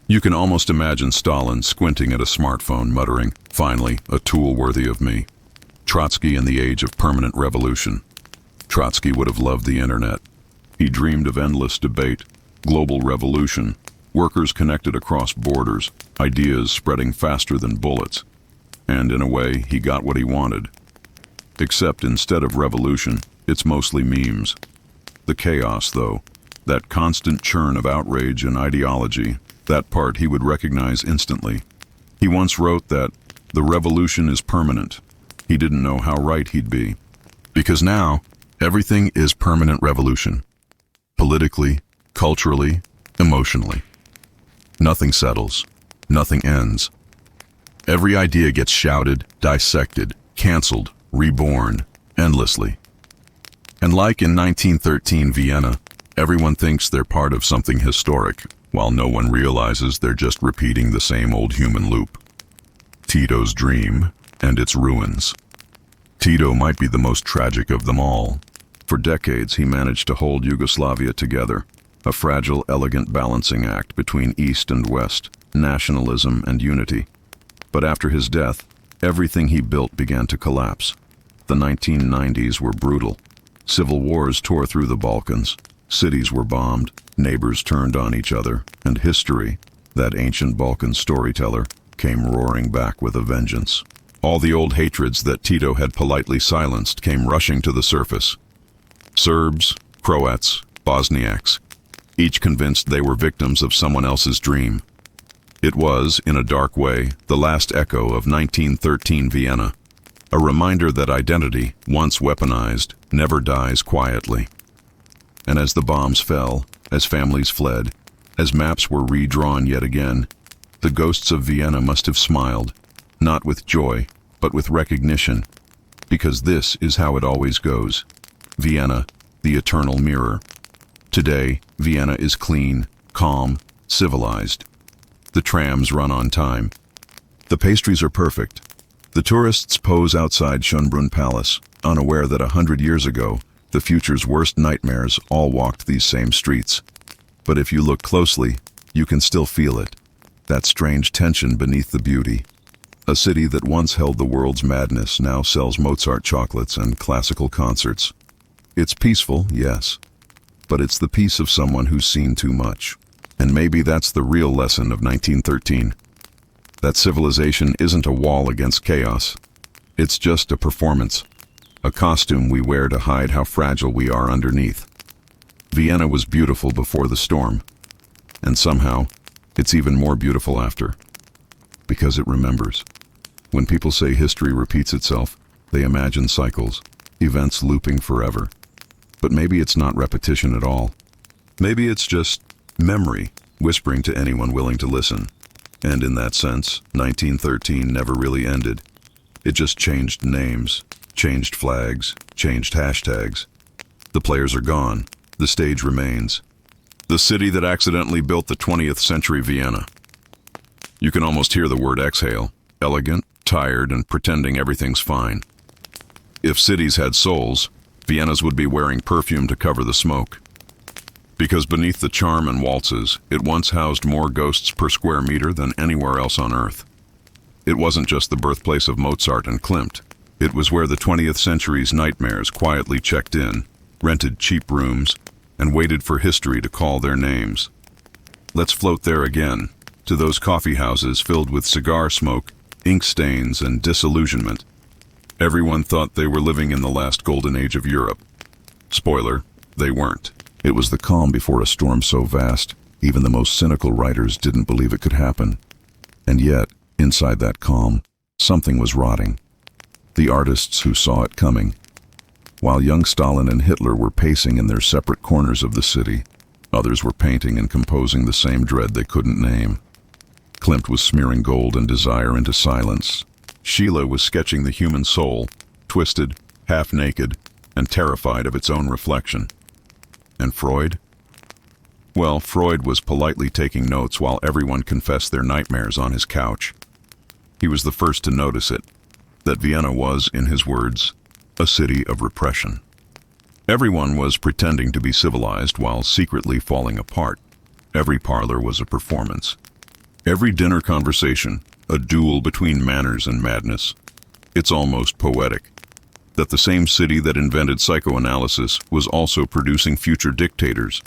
You can almost imagine Stalin squinting at a smartphone, muttering, "Finally, a tool worthy of me." Trotsky in the age of permanent revolution. Trotsky would have loved the internet. He dreamed of endless debate, global revolution, workers connected across borders, ideas spreading faster than bullets. And in a way, he got what he wanted. Except instead of revolution, it's mostly memes. The chaos, though, that constant churn of outrage and ideology, that part he would recognize instantly. He once wrote that the revolution is permanent. He didn't know how right he'd be. Because now, everything is permanent revolution. Politically, culturally, emotionally. Nothing settles. Nothing ends. Every idea gets shouted, dissected, canceled, reborn, endlessly. And like in 1913 Vienna, everyone thinks they're part of something historic, while no one realizes they're just repeating the same old human loop. Tito's dream, and its ruins. Tito might be the most tragic of them all. For decades, he managed to hold Yugoslavia together, a fragile, elegant balancing act between East and West, nationalism and unity. But after his death, everything he built began to collapse. The 1990s were brutal. Civil wars tore through the Balkans. Cities were bombed, neighbors turned on each other, and history, that ancient Balkan storyteller, came roaring back with a vengeance. All the old hatreds that Tito had politely silenced came rushing to the surface. Serbs, Croats, Bosniaks, each convinced they were victims of someone else's dream. It was, in a dark way, the last echo of 1913 Vienna, a reminder that identity, once weaponized, never dies quietly. And as the bombs fell, as families fled, as maps were redrawn yet again, the ghosts of Vienna must have smiled, not with joy, but with recognition, because this is how it always goes. Vienna, the eternal mirror. Today, Vienna is clean, calm, civilized. The trams run on time. The pastries are perfect. The tourists pose outside Schönbrunn Palace, unaware that 100 years ago, the future's worst nightmares all walked these same streets. But if you look closely, you can still feel it. That strange tension beneath the beauty. A city that once held the world's madness now sells Mozart chocolates and classical concerts. It's peaceful, yes, but it's the peace of someone who's seen too much. And maybe that's the real lesson of 1913. That civilization isn't a wall against chaos. It's just a performance, a costume we wear to hide how fragile we are underneath. Vienna was beautiful before the storm, and somehow, it's even more beautiful after, because it remembers. When people say history repeats itself, they imagine cycles, events looping forever. But maybe it's not repetition at all. Maybe it's just memory, whispering to anyone willing to listen. And in that sense, 1913 never really ended. It just changed names, changed flags, changed hashtags. The players are gone. The stage remains. The city that accidentally built the 20th century Vienna. You can almost hear the word exhale, elegant, tired, and pretending everything's fine. If cities had souls, Vienna's would be wearing perfume to cover the smoke. Because beneath the charm and waltzes, it once housed more ghosts per square meter than anywhere else on Earth. It wasn't just the birthplace of Mozart and Klimt. It was where the 20th century's nightmares quietly checked in, rented cheap rooms, and waited for history to call their names. Let's float there again, to those coffeehouses filled with cigar smoke, ink stains, and disillusionment. Everyone thought they were living in the last golden age of Europe. Spoiler, they weren't. It was the calm before a storm so vast, even the most cynical writers didn't believe it could happen. And yet, inside that calm, something was rotting. The artists who saw it coming. While young Stalin and Hitler were pacing in their separate corners of the city, others were painting and composing the same dread they couldn't name. Klimt was smearing gold and desire into silence. Sheila was sketching the human soul, twisted, half-naked, and terrified of its own reflection. And Freud? Well, Freud was politely taking notes while everyone confessed their nightmares on his couch. He was the first to notice it, that Vienna was, in his words, a city of repression. Everyone was pretending to be civilized while secretly falling apart. Every parlor was a performance. Every dinner conversation, a duel between manners and madness. It's almost poetic that the same city that invented psychoanalysis was also producing future dictators,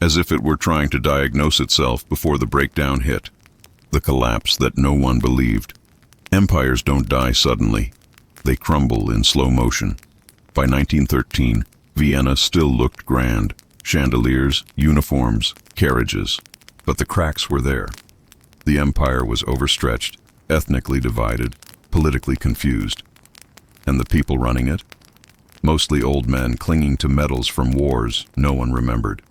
as if it were trying to diagnose itself before the breakdown hit, the collapse that no one believed. Empires don't die suddenly. They crumble in slow motion. By 1913, Vienna still looked grand. Chandeliers, uniforms, carriages. But the cracks were there. The empire was overstretched, ethnically divided, politically confused. And the people running it? Mostly old men clinging to medals from wars no one remembered.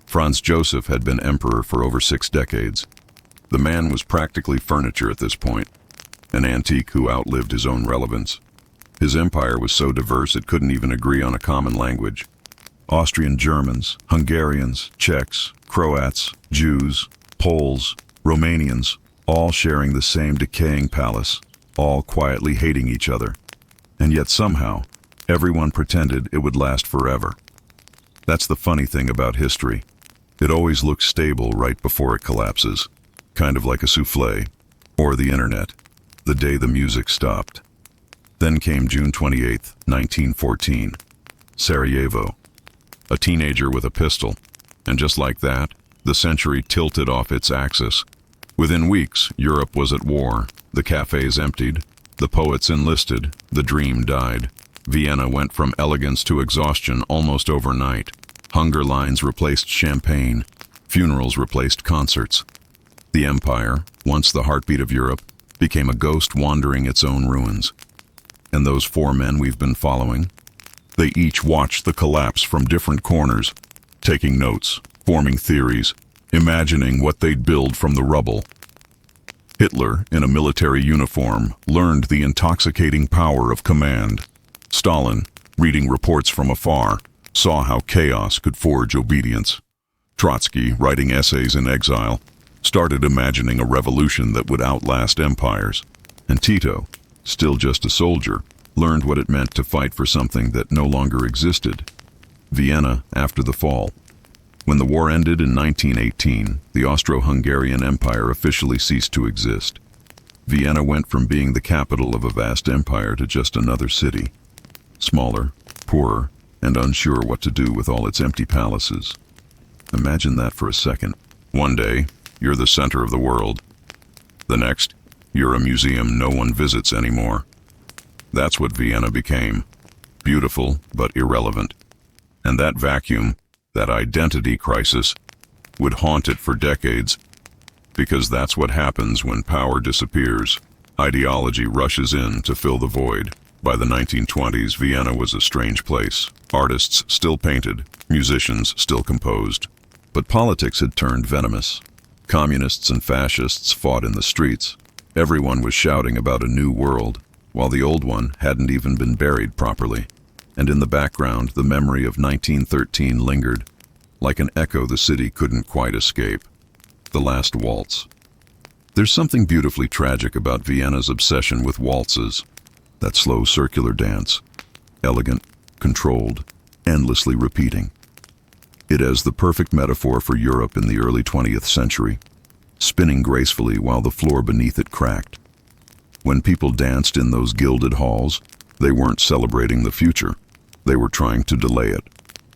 Franz Joseph had been emperor for over 6 decades. The man was practically furniture at this point, an antique who outlived his own relevance. His empire was so diverse it couldn't even agree on a common language. Austrian Germans, Hungarians, Czechs, Croats, Jews, Poles, Romanians, all sharing the same decaying palace. all quietly hating each other. And yet somehow, everyone pretended it would last forever. That's the funny thing about history. It always looks stable right before it collapses, kind of like a souffle, or the internet, the day the music stopped. Then came June 28, 1914, Sarajevo. A teenager with a pistol, and just like that, the century tilted off its axis. Within weeks, Europe was at war, the cafés emptied, the poets enlisted, the dream died. Vienna went from elegance to exhaustion almost overnight. Hunger lines replaced champagne, funerals replaced concerts. The empire, once the heartbeat of Europe, became a ghost wandering its own ruins. And those four men we've been following? They each watched the collapse from different corners, taking notes, forming theories, imagining what they'd build from the rubble. Hitler, in a military uniform, learned the intoxicating power of command. Stalin, reading reports from afar, saw how chaos could forge obedience. Trotsky, writing essays in exile, started imagining a revolution that would outlast empires. And Tito, still just a soldier, learned what it meant to fight for something that no longer existed. Vienna after the fall. When the war ended in 1918, the Austro-Hungarian Empire officially ceased to exist. Vienna went from being the capital of a vast empire to just another city. Smaller, poorer, and unsure what to do with all its empty palaces. Imagine that for a second. One day, you're the center of the world. The next, you're a museum no one visits anymore. That's what Vienna became. Beautiful, but irrelevant. And that vacuum, that identity crisis, would haunt it for decades. Because that's what happens when power disappears. Ideology rushes in to fill the void. By the 1920s, Vienna was a strange place. Artists still painted, musicians still composed. But politics had turned venomous. Communists and fascists fought in the streets. Everyone was shouting about a new world, while the old one hadn't even been buried properly. And in the background, the memory of 1913 lingered. Like an echo the city couldn't quite escape. The last waltz. There's something beautifully tragic about Vienna's obsession with waltzes. That slow circular dance. Elegant, controlled, endlessly repeating. It is the perfect metaphor for Europe in the early 20th century, spinning gracefully while the floor beneath it cracked. When people danced in those gilded halls, they weren't celebrating the future. They were trying to delay it.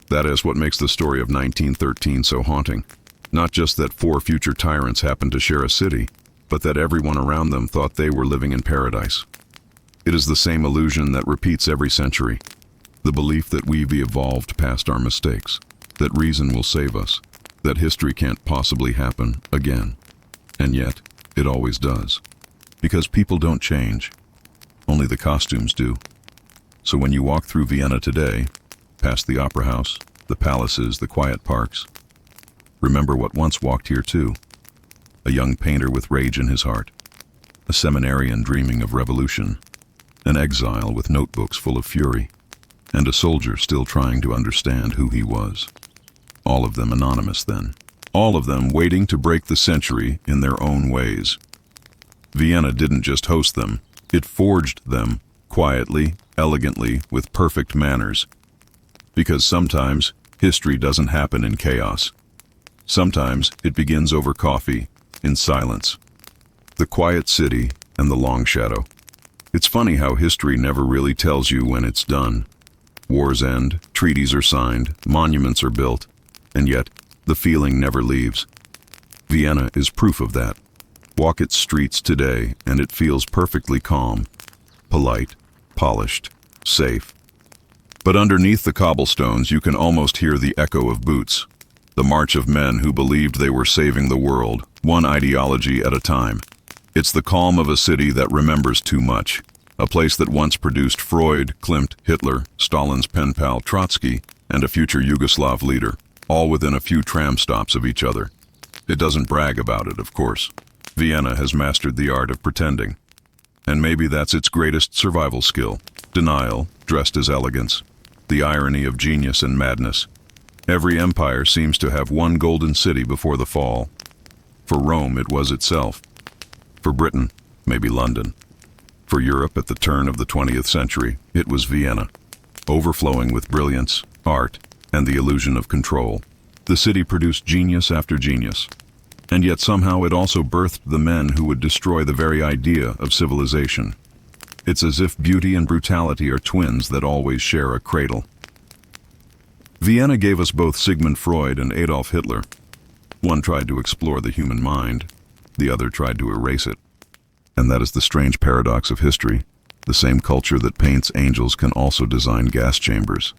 That is what makes the story of 1913 so haunting. Not just that four future tyrants happened to share a city, but that everyone around them thought they were living in paradise. It is the same illusion that repeats every century. The belief that we've evolved past our mistakes, that reason will save us, that history can't possibly happen again. And yet, it always does. Because people don't change. Only the costumes do. So when you walk through Vienna today, past the opera house, the palaces, the quiet parks, remember what once walked here too. A young painter with rage in his heart. A seminarian dreaming of revolution. An exile with notebooks full of fury. And a soldier still trying to understand who he was. All of them anonymous then. All of them waiting to break the century in their own ways. Vienna didn't just host them, it forged them, quietly, elegantly, with perfect manners. Because sometimes, history doesn't happen in chaos. Sometimes, it begins over coffee, in silence. The quiet city and the long shadow. It's funny how history never really tells you when it's done. Wars end, treaties are signed, monuments are built, and yet, the feeling never leaves. Vienna is proof of that. Walk its streets today, and it feels perfectly calm, polite, polished, safe. But underneath the cobblestones, you can almost hear the echo of boots, the march of men who believed they were saving the world, one ideology at a time. It's the calm of a city that remembers too much, a place that once produced Freud, Klimt, Hitler, Stalin's pen pal Trotsky, and a future Yugoslav leader, all within a few tram stops of each other. It doesn't brag about it, of course. Vienna has mastered the art of pretending. And maybe that's its greatest survival skill. Denial, dressed as elegance. The irony of genius and madness. Every empire seems to have one golden city before the fall. For Rome, it was itself. For Britain, maybe London. For Europe at the turn of the 20th century, it was Vienna, overflowing with brilliance, art, and the illusion of control. The city produced genius after genius, and yet somehow it also birthed the men who would destroy the very idea of civilization. It's as if beauty and brutality are twins that always share a cradle. Vienna gave us both Sigmund Freud and Adolf Hitler. One tried to explore the human mind, the other tried to erase it. And that is the strange paradox of history. The same culture that paints angels can also design gas chambers.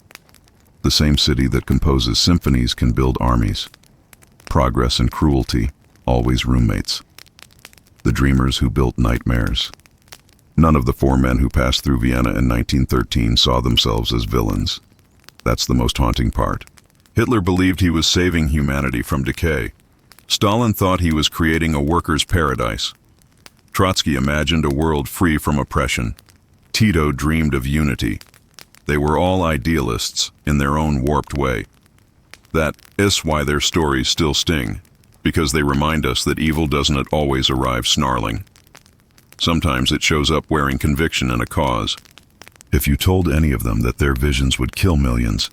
The same city that composes symphonies can build armies. Progress and cruelty, always roommates. The dreamers who built nightmares. None of the four men who passed through Vienna in 1913 saw themselves as villains. That's the most haunting part. Hitler believed he was saving humanity from decay. Stalin thought he was creating a workers' paradise. Trotsky imagined a world free from oppression. Tito dreamed of unity. They were all idealists in their own warped way. That is why their stories still sting, because they remind us that evil doesn't always arrive snarling. Sometimes it shows up wearing conviction and a cause. If you told any of them that their visions would kill millions,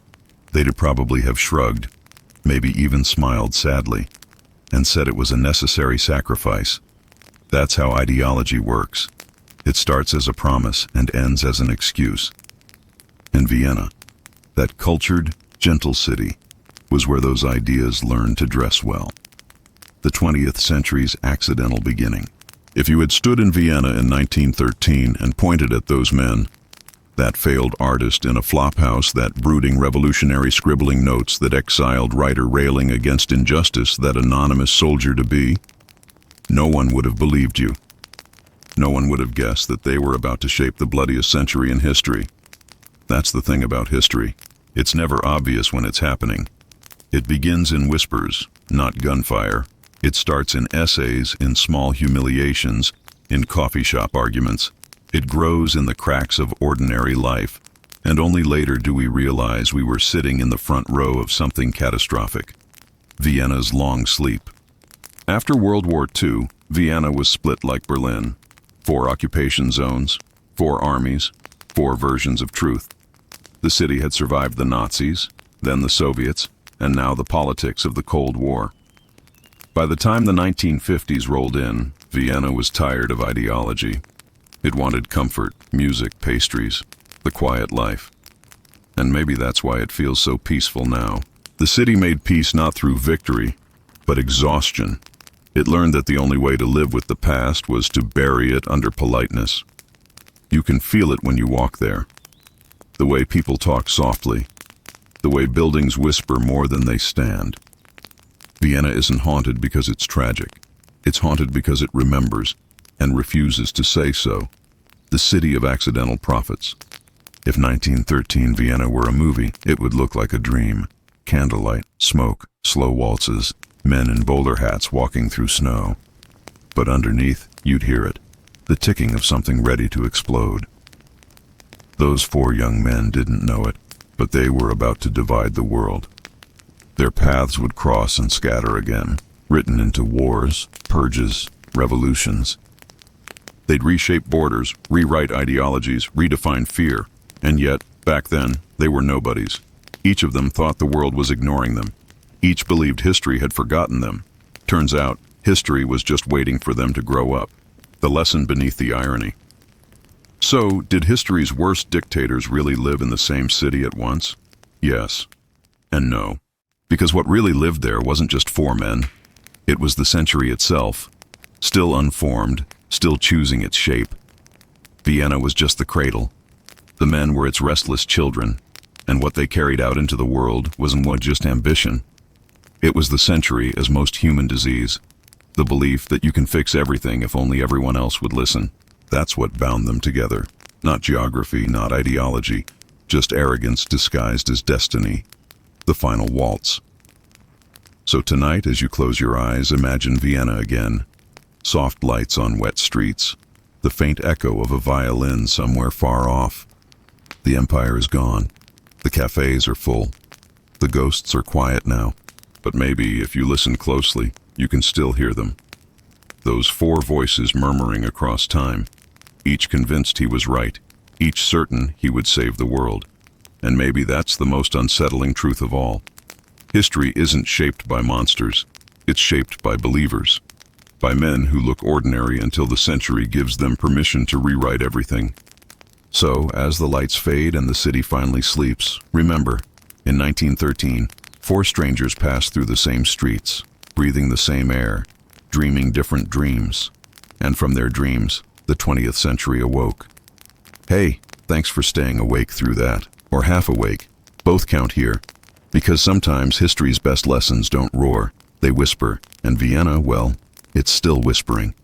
they'd probably have shrugged, maybe even smiled sadly, and said it was a necessary sacrifice. That's how ideology works. It starts as a promise and ends as an excuse. In Vienna, that cultured, gentle city, was where those ideas learned to dress well. The 20th century's accidental beginning. If you had stood in Vienna in 1913 and pointed at those men, that failed artist in a flophouse, that brooding revolutionary scribbling notes, that exiled writer railing against injustice, that anonymous soldier-to-be, no one would have believed you. No one would have guessed that they were about to shape the bloodiest century in history. That's the thing about history. It's never obvious when it's happening. It begins in whispers, not gunfire. It starts in essays, in small humiliations, in coffee shop arguments. It grows in the cracks of ordinary life, and only later do we realize we were sitting in the front row of something catastrophic. Vienna's long sleep. After World War II, Vienna was split like Berlin. 4 occupation zones, 4 armies, 4 versions of truth. The city had survived the Nazis, then the Soviets, and now the politics of the Cold War. By the time the 1950s rolled in, Vienna was tired of ideology. It wanted comfort, music, pastries, the quiet life. And maybe that's why it feels so peaceful now. The city made peace not through victory, but exhaustion. It learned that the only way to live with the past was to bury it under politeness. You can feel it when you walk there. The way people talk softly. The way buildings whisper more than they stand. Vienna isn't haunted because it's tragic. It's haunted because it remembers and refuses to say so. The city of accidental prophets. If 1913 Vienna were a movie, it would look like a dream. Candlelight, smoke, slow waltzes, men in bowler hats walking through snow. But underneath, you'd hear it, the ticking of something ready to explode. Those 4 young men didn't know it, but they were about to divide the world. Their paths would cross and scatter again, written into wars, purges, revolutions. They'd reshape borders, rewrite ideologies, redefine fear. And yet, back then, they were nobodies. Each of them thought the world was ignoring them. Each believed history had forgotten them. Turns out, history was just waiting for them to grow up. The lesson beneath the irony. So, did history's worst dictators really live in the same city at once? Yes. And no. Because what really lived there wasn't just 4 men. It was the century itself, still unformed, still choosing its shape. Vienna was just the cradle. The men were its restless children, and what they carried out into the world wasn't just ambition. It was the century as most human disease, the belief that you can fix everything if only everyone else would listen. That's what bound them together. Not geography, not ideology, just arrogance disguised as destiny. The final waltz. So tonight, as you close your eyes, imagine Vienna again. Soft lights on wet streets, the faint echo of a violin somewhere far off. The empire is gone. The cafés are full. The ghosts are quiet now, but maybe if you listen closely, you can still hear them. Those 4 voices murmuring across time, each convinced he was right, each certain he would save the world. And maybe that's the most unsettling truth of all. History isn't shaped by monsters, it's shaped by believers, by men who look ordinary until the century gives them permission to rewrite everything. So, as the lights fade and the city finally sleeps, remember, in 1913, 4 strangers passed through the same streets, breathing the same air, dreaming different dreams. And from their dreams, the 20th century awoke. Hey, thanks for staying awake through that, or half awake. Both count here. Because sometimes history's best lessons don't roar, they whisper, and Vienna, well, it's still whispering.